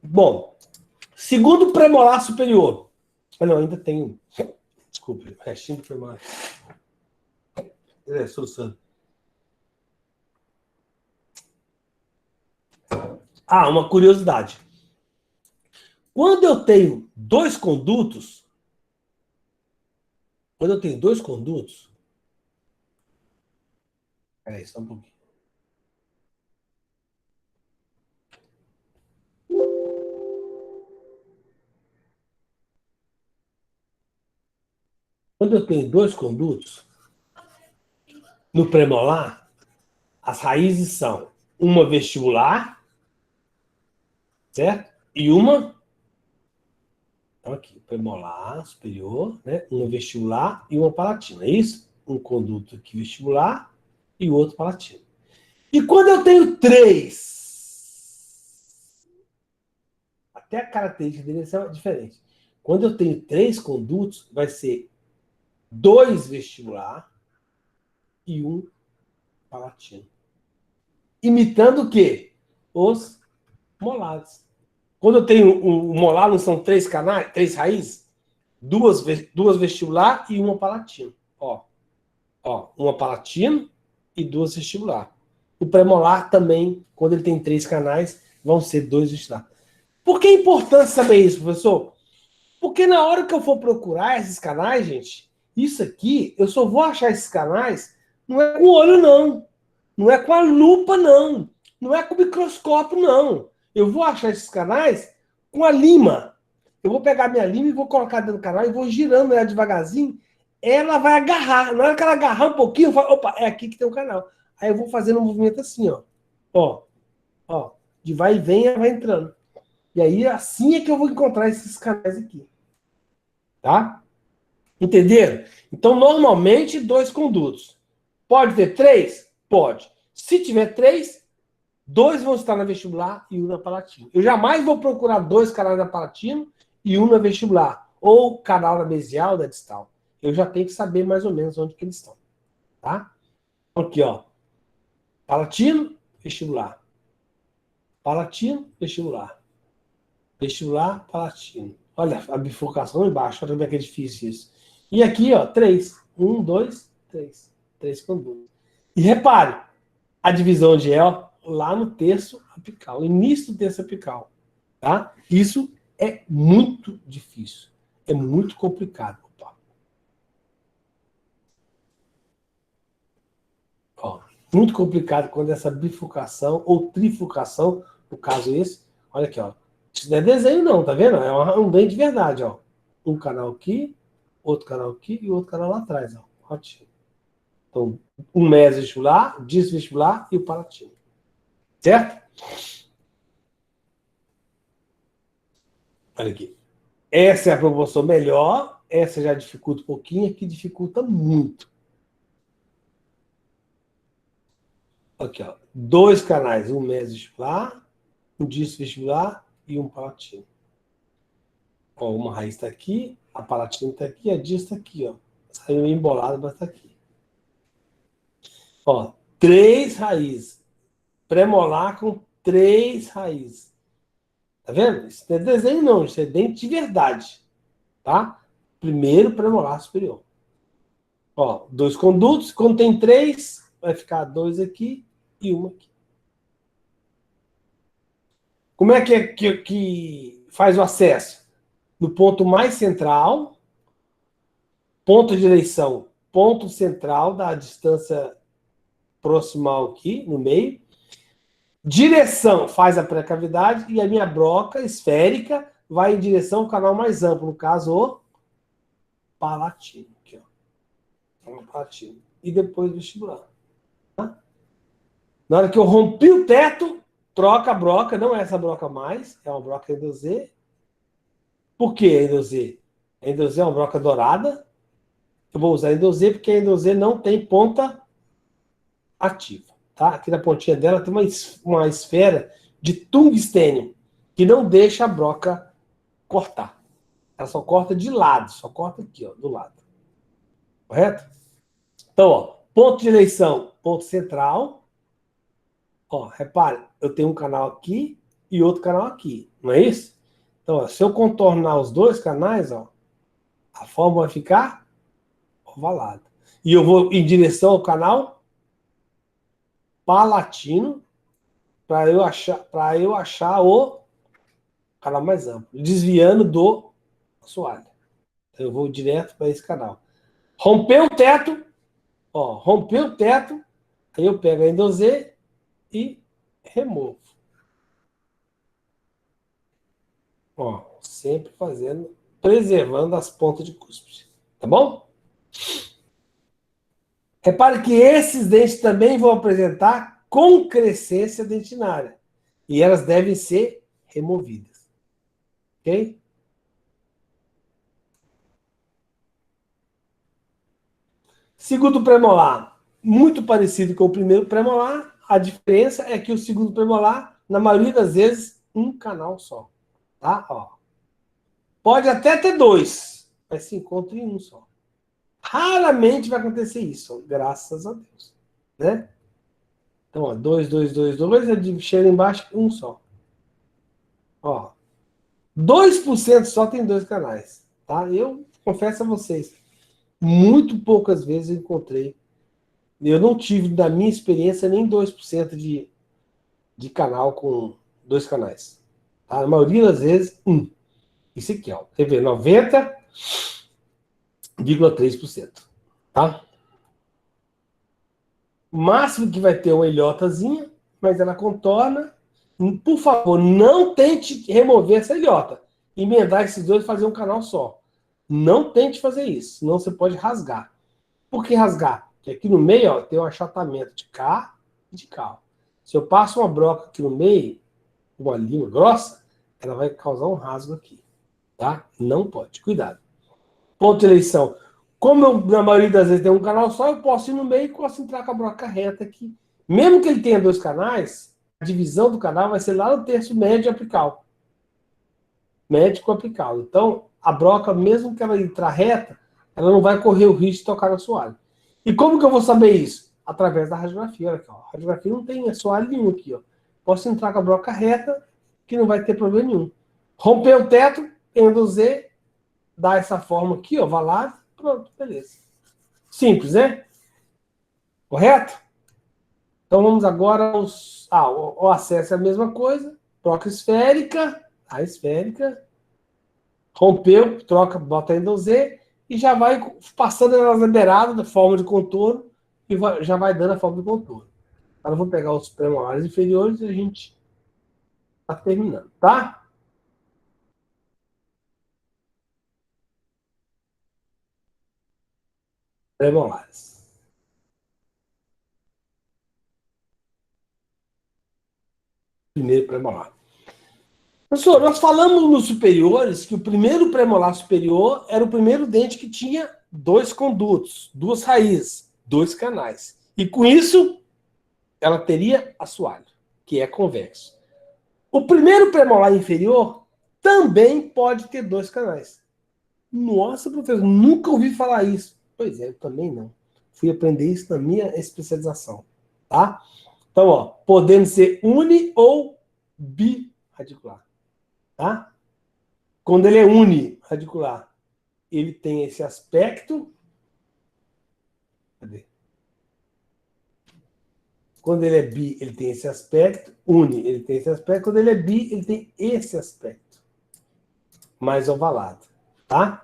Bom, segundo premolar superior. Não, ainda tem. Desculpe, restinho do premolar. Solução. Uma curiosidade. Quando eu tenho 2 condutos, Peraí, só um pouquinho. Quando eu tenho 2 condutos, no premolar, as raízes são uma vestibular, certo? E uma, então aqui, premolar superior, né? Uma vestibular e uma palatina, é isso? Um conduto aqui vestibular e o outro palatino. E quando eu tenho 3, até a característica dele é diferente. Quando eu tenho 3 condutos, vai ser 2 vestibular e 1 palatino. Imitando o quê? Os molares. Quando eu tenho o molar, não são 3 canais, 3 raízes? 2 vestibular e 1 palatino. Ó, uma palatino e 2 vestibular. O premolar também, quando ele tem 3 canais, vão ser 2 vestibular. Por que é importante saber isso, professor? Porque na hora que eu for procurar esses canais, gente, isso aqui, eu só vou achar esses canais, não é com o olho, não. Não é com a lupa, não. Não é com o microscópio, não. Eu vou achar esses canais com a lima. Eu vou pegar minha lima e vou colocar dentro do canal e vou girando ela devagarzinho. Ela vai agarrar. Na hora que ela agarrar um pouquinho, eu falo, opa, é aqui que tem o canal. Aí eu vou fazendo um movimento assim, ó. Ó. De vai e vem, ela vai entrando. E aí, assim é que eu vou encontrar esses canais aqui. Tá? Entenderam? Então, normalmente, 2 condutos. Pode ter 3? Pode. Se tiver 3, 2 vão estar na vestibular e 1 na palatina. Eu jamais vou procurar 2 canais na palatina e 1 na vestibular. ou canal na mesial ou na distal. Eu já tenho que saber mais ou menos onde que eles estão. Tá? Aqui, ó. Palatino, vestibular. Palatino, vestibular. Vestibular, palatino. Olha a bifurcação embaixo, olha como é que é difícil isso. E aqui, ó, 3. 1, 2, 3. 3 com 2. E repare, a divisão onde é, ó, lá no terço apical, início do terço apical. Tá? Isso é muito difícil. É muito complicado. Opa. Ó, muito complicado quando essa bifurcação ou trifurcação, no caso esse, olha aqui, ó. Isso não é desenho não, tá vendo? É um dente de verdade, ó. Um canal aqui, outro canal aqui e outro canal lá atrás, ó. Ótimo. Então, um mesovestibular, disvestibular e o palatino. Certo? Olha aqui. Essa é a proporção melhor, essa já dificulta um pouquinho, aqui dificulta muito. Aqui, ó. 2 canais, um mesovestibular, um disvestibular e um palatino. Ó, uma raiz está aqui, a palatina está aqui, a dis está aqui, ó. Saiu meio embolado, mas está aqui. Ó, 3 raízes. Premolar com 3 raízes. Tá vendo? Isso não é desenho, não. Isso é dente de verdade. Tá? Primeiro premolar superior. Ó, 2 condutos. Quando tem 3, vai ficar 2 aqui e 1 aqui. Como é que faz o acesso? No ponto mais central, ponto de eleição, ponto central da distância proximal aqui, no meio. Direção faz a pré-cavidade e a minha broca esférica vai em direção ao canal mais amplo, no caso, o palatino. Aqui, ó. O palatino. E depois o vestibular. Tá? Na hora que eu rompi o teto, troca a broca, não é essa broca mais, é uma broca endosê. Por que endosê? A endosê é uma broca dourada. Eu vou usar endosê porque a endosê não tem ponta ativa. Tá? Aqui na pontinha dela tem uma esfera de tungstênio que não deixa a broca cortar. Ela só corta de lado, só corta aqui, ó, do lado. Correto? Então, ó, ponto de eleição, ponto central. Ó, repare, eu tenho um canal aqui e outro canal aqui, não é isso? Então, ó, se eu contornar os 2 canais, ó, a forma vai ficar ovalada. E eu vou em direção ao canal palatino para eu achar o canal mais amplo, desviando do assoalho. Então, eu vou direto para esse canal. Rompeu o teto, ó, rompeu o teto, aí eu pego a endosê e removo. Ó, sempre preservando as pontas de cúspide. Tá bom? Repare que esses dentes também vão apresentar concrescência dentinária. E elas devem ser removidas. Ok? Segundo premolar, muito parecido com o primeiro premolar. A diferença é que o segundo premolar, na maioria das vezes, um canal só. Tá? Ó. Pode até ter 2, mas se encontra em um só. Raramente vai acontecer isso, graças a Deus. Né? Então, ó, 2, 2, 2, 2, chega embaixo, um só. Ó, 2% só tem 2 canais. Tá? Eu confesso a vocês, muito poucas vezes eu encontrei. Eu não tive, da minha experiência, nem 2% de canal com 2 canais. Tá? A maioria das vezes, um. Isso aqui, ó. Você vê, 90,3%. Tá? O máximo que vai ter uma ilhotazinha, mas ela contorna. Por favor, não tente remover essa ilhota. Emendar esses 2 e fazer um canal só. Não tente fazer isso, senão você pode rasgar. Por que rasgar? Porque aqui no meio, ó, tem um achatamento de cá e de cá. Se eu passo uma broca aqui no meio, uma linha grossa, ela vai causar um rasgo aqui. Tá? Não pode. Cuidado. Ponto de eleição. Como eu, na maioria das vezes, tem um canal só, eu posso ir no meio e posso entrar com a broca reta aqui. Mesmo que ele tenha 2 canais, a divisão do canal vai ser lá no terço médio apical. médio com apical. Então, a broca, mesmo que ela entrar reta, ela não vai correr o risco de tocar no assoalho. E como que eu vou saber isso? Através da radiografia. Olha aqui, ó. A radiografia não tem assoalho nenhum aqui, ó. Posso entrar com a broca reta, que não vai ter problema nenhum. Romper o teto, endo Z, dá essa forma aqui, ó, valado, pronto, beleza. Simples, né? Correto? Então vamos agora aos... o acesso é a mesma coisa. Broca esférica, a esférica. Rompeu, troca, bota endo Z e já vai passando elas na beirada da forma de contorno e já vai dando a forma de contorno. Agora eu vou pegar os premolares inferiores e a gente tá terminando, tá? Premolares. Primeiro premolar. Professor, nós falamos nos superiores que o primeiro premolar superior era o primeiro dente que tinha 2 condutos, 2 raízes, 2 canais. E com isso, ela teria assoalho, que é convexo. O primeiro premolar inferior também pode ter 2 canais. Nossa, professor, nunca ouvi falar isso. Pois é, eu também não. Fui aprender isso na minha especialização, tá? Então, ó, podendo ser uni ou biradicular, tá? Quando ele é uniradicular, ele tem esse aspecto. Cadê? Quando ele é bi, ele tem esse aspecto. Uni, ele tem esse aspecto. Quando ele é bi, ele tem esse aspecto. Mais ovalado, tá?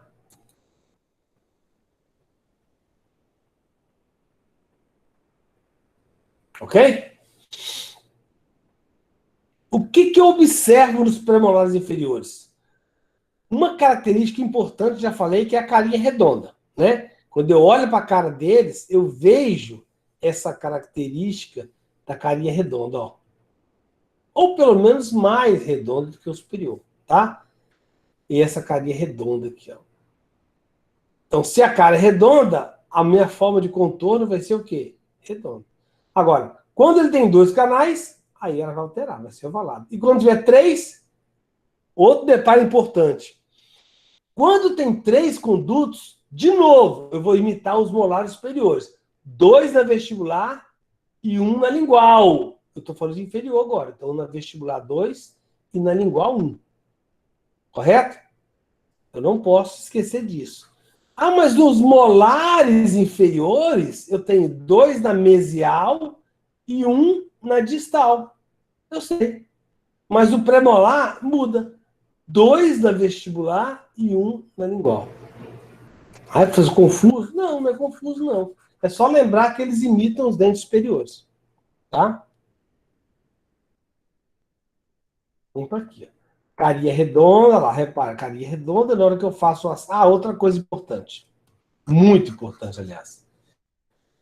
Ok? O que eu observo nos premolares inferiores? Uma característica importante, já falei, que é a carinha redonda, né? Quando eu olho para a cara deles, eu vejo essa característica da carinha redonda, ó. Ou pelo menos mais redonda do que o superior, tá? E essa carinha redonda aqui, ó. Então, se a cara é redonda, a minha forma de contorno vai ser o quê? Redonda. Agora, quando ele tem 2 canais, aí ela vai alterar, vai ser ovalado. E quando tiver 3, outro detalhe importante. Quando tem 3 condutos, de novo, eu vou imitar os molares superiores. 2 na vestibular e 1 na lingual. Eu estou falando de inferior agora. Então, na vestibular 2 e na lingual 1. Correto? Eu não posso esquecer disso. Ah, mas nos molares inferiores, eu tenho 2 na mesial e 1 na distal. Eu sei. Mas o premolar muda. 2 na vestibular e 1 na lingual. Ah, faz confuso? Não, não é confuso, não. É só lembrar que eles imitam os dentes superiores. Tá? Vamos para aqui. Ó. Carinha redonda, lá, repara, carinha redonda, na hora que eu faço... outra coisa importante. Muito importante, aliás.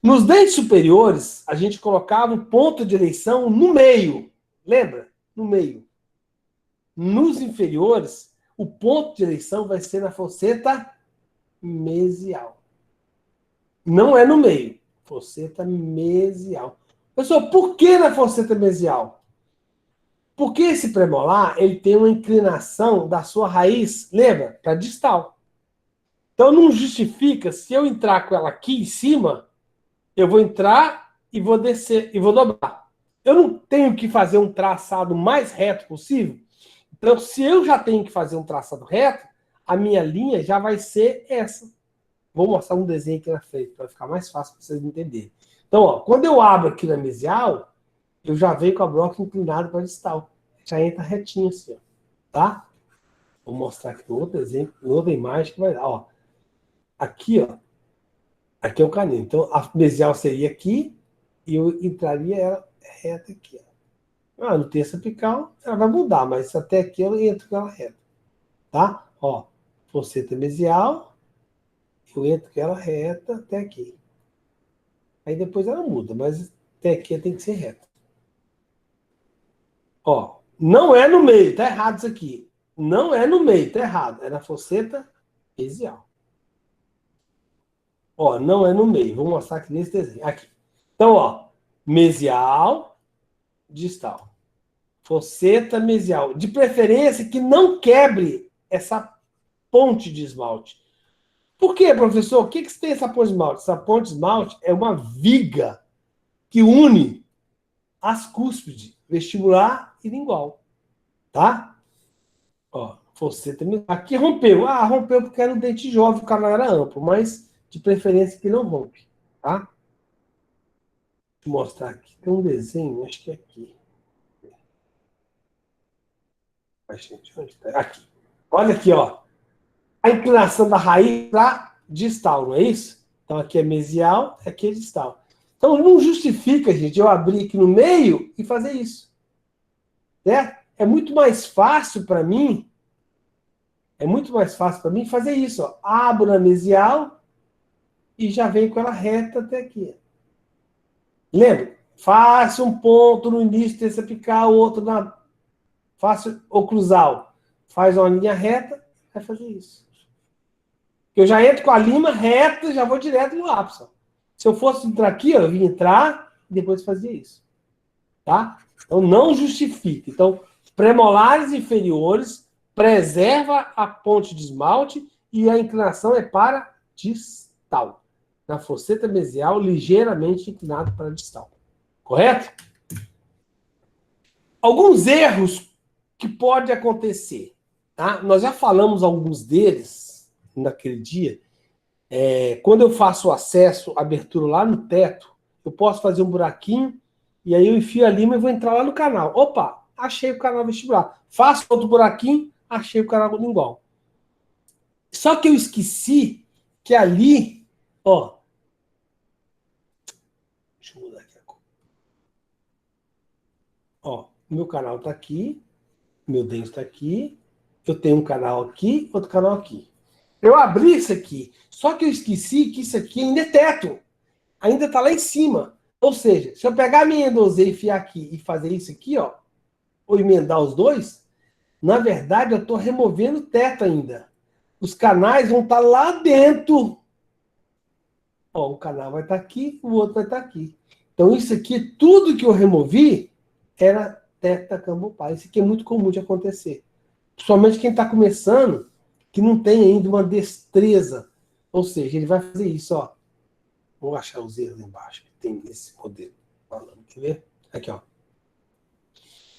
Nos dentes superiores, a gente colocava o ponto de eleição no meio. Lembra? No meio. Nos inferiores, o ponto de eleição vai ser na fosseta mesial. Não é no meio. Fosseta mesial. Pessoal, por que na fosseta mesial? Porque esse premolar, ele tem uma inclinação da sua raiz, lembra? Para distal. Então não justifica, se eu entrar com ela aqui em cima, eu vou entrar e vou descer, e vou dobrar. Eu não tenho que fazer um traçado mais reto possível. Então, se eu já tenho que fazer um traçado reto, a minha linha já vai ser essa. Vou mostrar um desenho aqui na frente, para ficar mais fácil para vocês entenderem. Então, ó, quando eu abro aqui na mesial, eu já venho com a broca inclinada para distal. Já entra retinho assim, ó. Tá? Vou mostrar aqui no outro exemplo, em outra imagem que vai dar, ó. Aqui, ó. Aqui é o canino. Então, a mesial seria aqui e eu entraria ela reta aqui, ó. No terço apical, ela vai mudar, mas até aqui eu entro com ela reta. Tá? Ó, fosseta mesial, eu entro com ela reta até aqui. Aí depois ela muda, mas até aqui tem que ser reta. Ó, não é no meio, tá errado isso aqui. Não é no meio, tá errado. É na fosseta mesial. Ó, não é no meio. Vou mostrar aqui nesse desenho. Aqui. Então, ó, mesial, distal. Fosseta mesial. De preferência que não quebre essa ponte de esmalte. Por quê, professor? O que tem essa ponte de esmalte? Essa ponte de esmalte é uma viga que une as cúspides vestibular e lingual. Tá? Ó, você também. Aqui rompeu. Ah, rompeu porque era um dente jovem, o canal era amplo, mas de preferência que não rompe. Tá? Deixa eu mostrar aqui. Tem um desenho, acho que é aqui. Gente, onde tá? Aqui. Olha aqui, ó. A inclinação da raiz para distal, não é isso? Então aqui é mesial, aqui é distal. Então não justifica, gente, eu abrir aqui no meio e fazer isso. Né? É muito mais fácil para mim. É muito mais fácil para mim fazer isso, ó. Abro na mesial e já venho com ela reta até aqui. Lembra? Faça um ponto no início desse apical, outro na face oclusal. Faz uma linha reta, vai fazer isso. Eu já entro com a lima reta, já vou direto no ápice. Se eu fosse entrar aqui, ó, eu vim entrar e depois fazia isso. Tá? Então não justifica. Então, premolares inferiores preserva a ponte de esmalte e a inclinação é para distal. Na fosseta mesial, ligeiramente inclinado para distal. Correto? Alguns erros que pode acontecer. Tá? Nós já falamos alguns deles naquele dia. Quando eu faço o acesso, abertura lá no teto, eu posso fazer um buraquinho e aí eu enfio a lima e vou entrar lá no canal. Opa, achei o canal vestibular. Faço outro buraquinho, achei o canal lingual. Só que eu esqueci que ali, ó. Deixa eu mudar aqui a cor. Ó, meu canal está aqui, meu dente está aqui, eu tenho um canal aqui, outro canal aqui. Eu abri isso aqui, só que eu esqueci que isso aqui ainda é teto. Ainda está lá em cima. Ou seja, se eu pegar a minha endosê e enfiar aqui e fazer isso aqui, ó, ou emendar os dois, na verdade eu estou removendo o teto ainda. Os canais vão estar lá dentro. Ó, um canal vai estar aqui, o outro vai estar aqui. Então isso aqui, tudo que eu removi, era teto da Cambopai. Isso aqui é muito comum de acontecer. Principalmente quem está começando, que não tem ainda uma destreza. Ou seja, ele vai fazer isso, ó. Vou achar os erros embaixo, que tem esse modelo falando. Quer ver? Aqui, ó.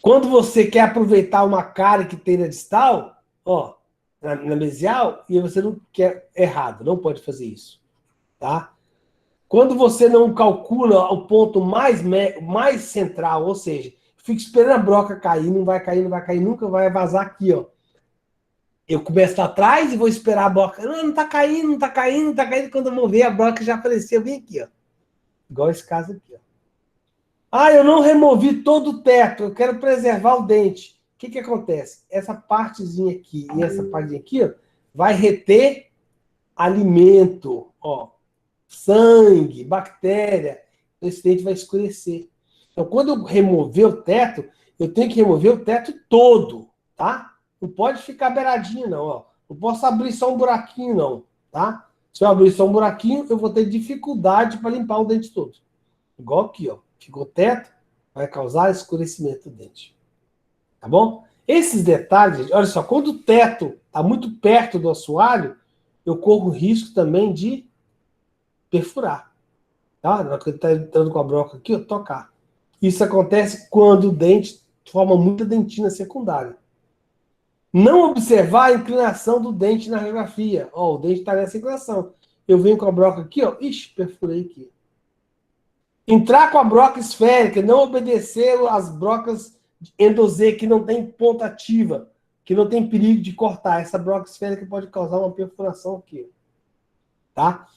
Quando você quer aproveitar uma cárie que tem na distal, ó, na mesial, e você não quer errado, não pode fazer isso. Tá? Quando você não calcula o ponto mais central, ou seja, fica esperando a broca cair, não vai cair, nunca vai vazar aqui, ó. Eu começo lá atrás e vou esperar a broca. Não tá caindo. Quando eu vou ver, a broca já apareceu bem aqui, ó. Igual esse caso aqui, ó. Ah, eu não removi todo o teto, eu quero preservar o dente. O que acontece? Essa partezinha aqui e essa partezinha aqui, ó, vai reter alimento, ó. Sangue, bactéria. Esse dente vai escurecer. Então, quando eu remover o teto, eu tenho que remover o teto todo, tá? Não pode ficar beiradinho, não, ó. Não posso abrir só um buraquinho, não, tá? Se eu abrir só um buraquinho, eu vou ter dificuldade para limpar o dente todo. Igual aqui, ó. Ficou teto, vai causar escurecimento do dente. Tá bom? Esses detalhes, gente, olha só, quando o teto está muito perto do assoalho, eu corro risco também de perfurar. Tá? Na hora que ele está entrando com a broca aqui, eu tocar. Isso acontece quando o dente forma muita dentina secundária. Não observar a inclinação do dente na radiografia. Ó, o dente está nessa inclinação. Eu venho com a broca aqui, ó. Ixi, perfurei aqui. Entrar com a broca esférica, não obedecer as brocas endosê que não tem ponta ativa, que não tem perigo de cortar. Essa broca esférica pode causar uma perfuração aqui. Tá?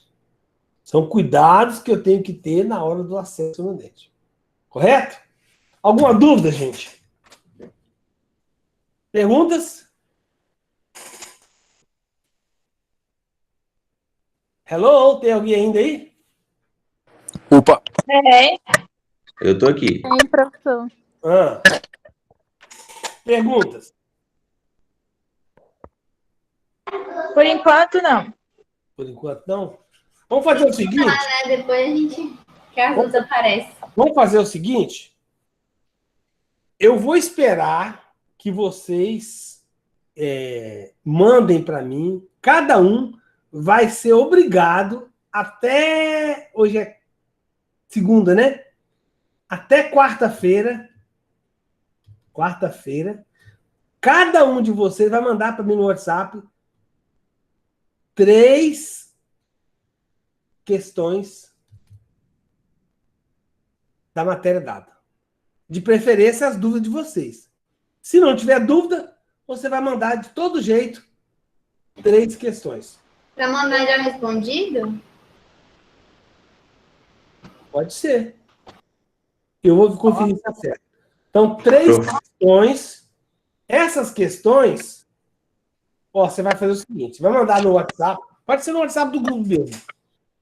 São cuidados que eu tenho que ter na hora do acesso no dente. Correto? Alguma dúvida, gente? Perguntas? Hello? Tem alguém ainda aí? Opa! Eu tô aqui. Aí, professor. Perguntas? Por enquanto, não. Por enquanto, não? Vamos fazer o seguinte? Né? Depois a gente... que as duas aparecem. Vamos fazer o seguinte? Eu vou esperar que vocês mandem para mim. Cada um vai ser obrigado até... Hoje é segunda, né? Até quarta-feira, cada um de vocês vai mandar para mim no WhatsApp 3 questões da matéria dada. De preferência, as dúvidas de vocês. Se não tiver dúvida, você vai mandar de todo jeito 3 questões. Para mandar já respondido? Pode ser. Eu vou conferir se está certo. Então, 3 questões. Essas questões, você vai fazer o seguinte, vai mandar no WhatsApp, pode ser no WhatsApp do grupo mesmo.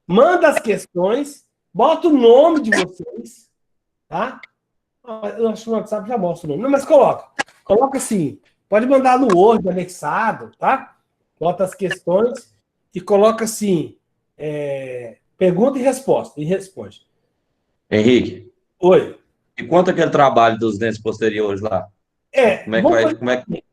Manda as questões, bota o nome de vocês, tá? Eu acho que no WhatsApp já mostra o nome. Não, mas coloca assim, pode mandar no Word, anexado, tá? Bota as questões e coloca assim, pergunta e resposta, e responde. Henrique. Oi. E quanto aquele trabalho dos dentes posteriores lá? Como é que...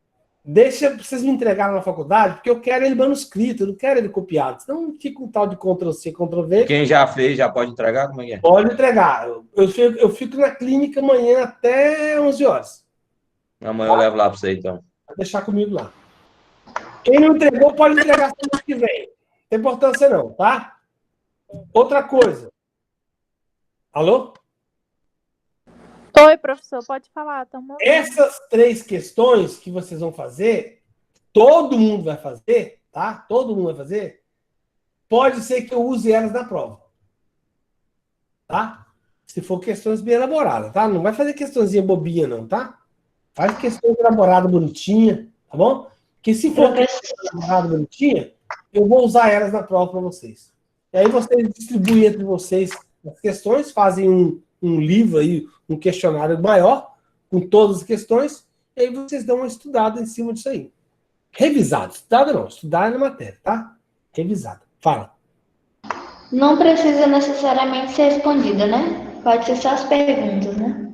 Deixa vocês me entregarem na faculdade, porque eu quero ele manuscrito, eu não quero ele copiado. Senão fica um tal de Ctrl-C, Ctrl-V. Quem já fez, já pode entregar? Como é que é? Pode entregar. Eu fico na clínica amanhã até 11 horas. Amanhã eu levo lá para você, então. Vai deixar comigo lá. Quem não entregou, pode entregar semana que vem. Não tem importância não, tá? Outra coisa. Alô? Oi, professor, pode falar. Essas 3 questões que vocês vão fazer, todo mundo vai fazer, tá? Todo mundo vai fazer. Pode ser que eu use elas na prova. Tá? Se for questões bem elaboradas, tá? Não vai fazer questãozinha bobinha, não, tá? Faz questões elaboradas, bonitinha, tá bom? Porque se for questões elaboradas, bonitinha, eu vou usar elas na prova para vocês. E aí vocês distribuem entre vocês as questões, fazem um livro aí, um questionário maior, com todas as questões, e aí vocês dão uma estudada em cima disso aí. Revisado. Estudada não, estudar é na matéria, tá? Revisado. Fala. Não precisa necessariamente ser respondida, né? Pode ser só as perguntas, né?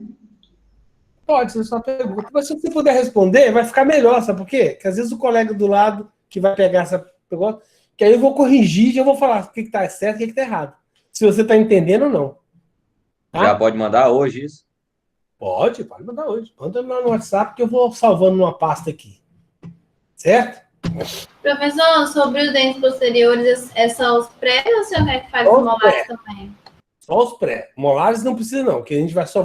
Pode ser só pergunta. Mas se você puder responder, vai ficar melhor, sabe por quê? Porque às vezes o colega do lado que vai pegar essa pergunta, que aí eu vou corrigir e eu vou falar o que está certo e o que está errado. Se você está entendendo ou não. Tá? Já pode mandar hoje isso? Pode mandar hoje. Manda lá no WhatsApp que eu vou salvando numa pasta aqui. Certo? Professor, sobre os dentes posteriores, é só os pré ou o senhor quer que faz os molares também? Só os pré. Molares não precisa não, que a gente vai só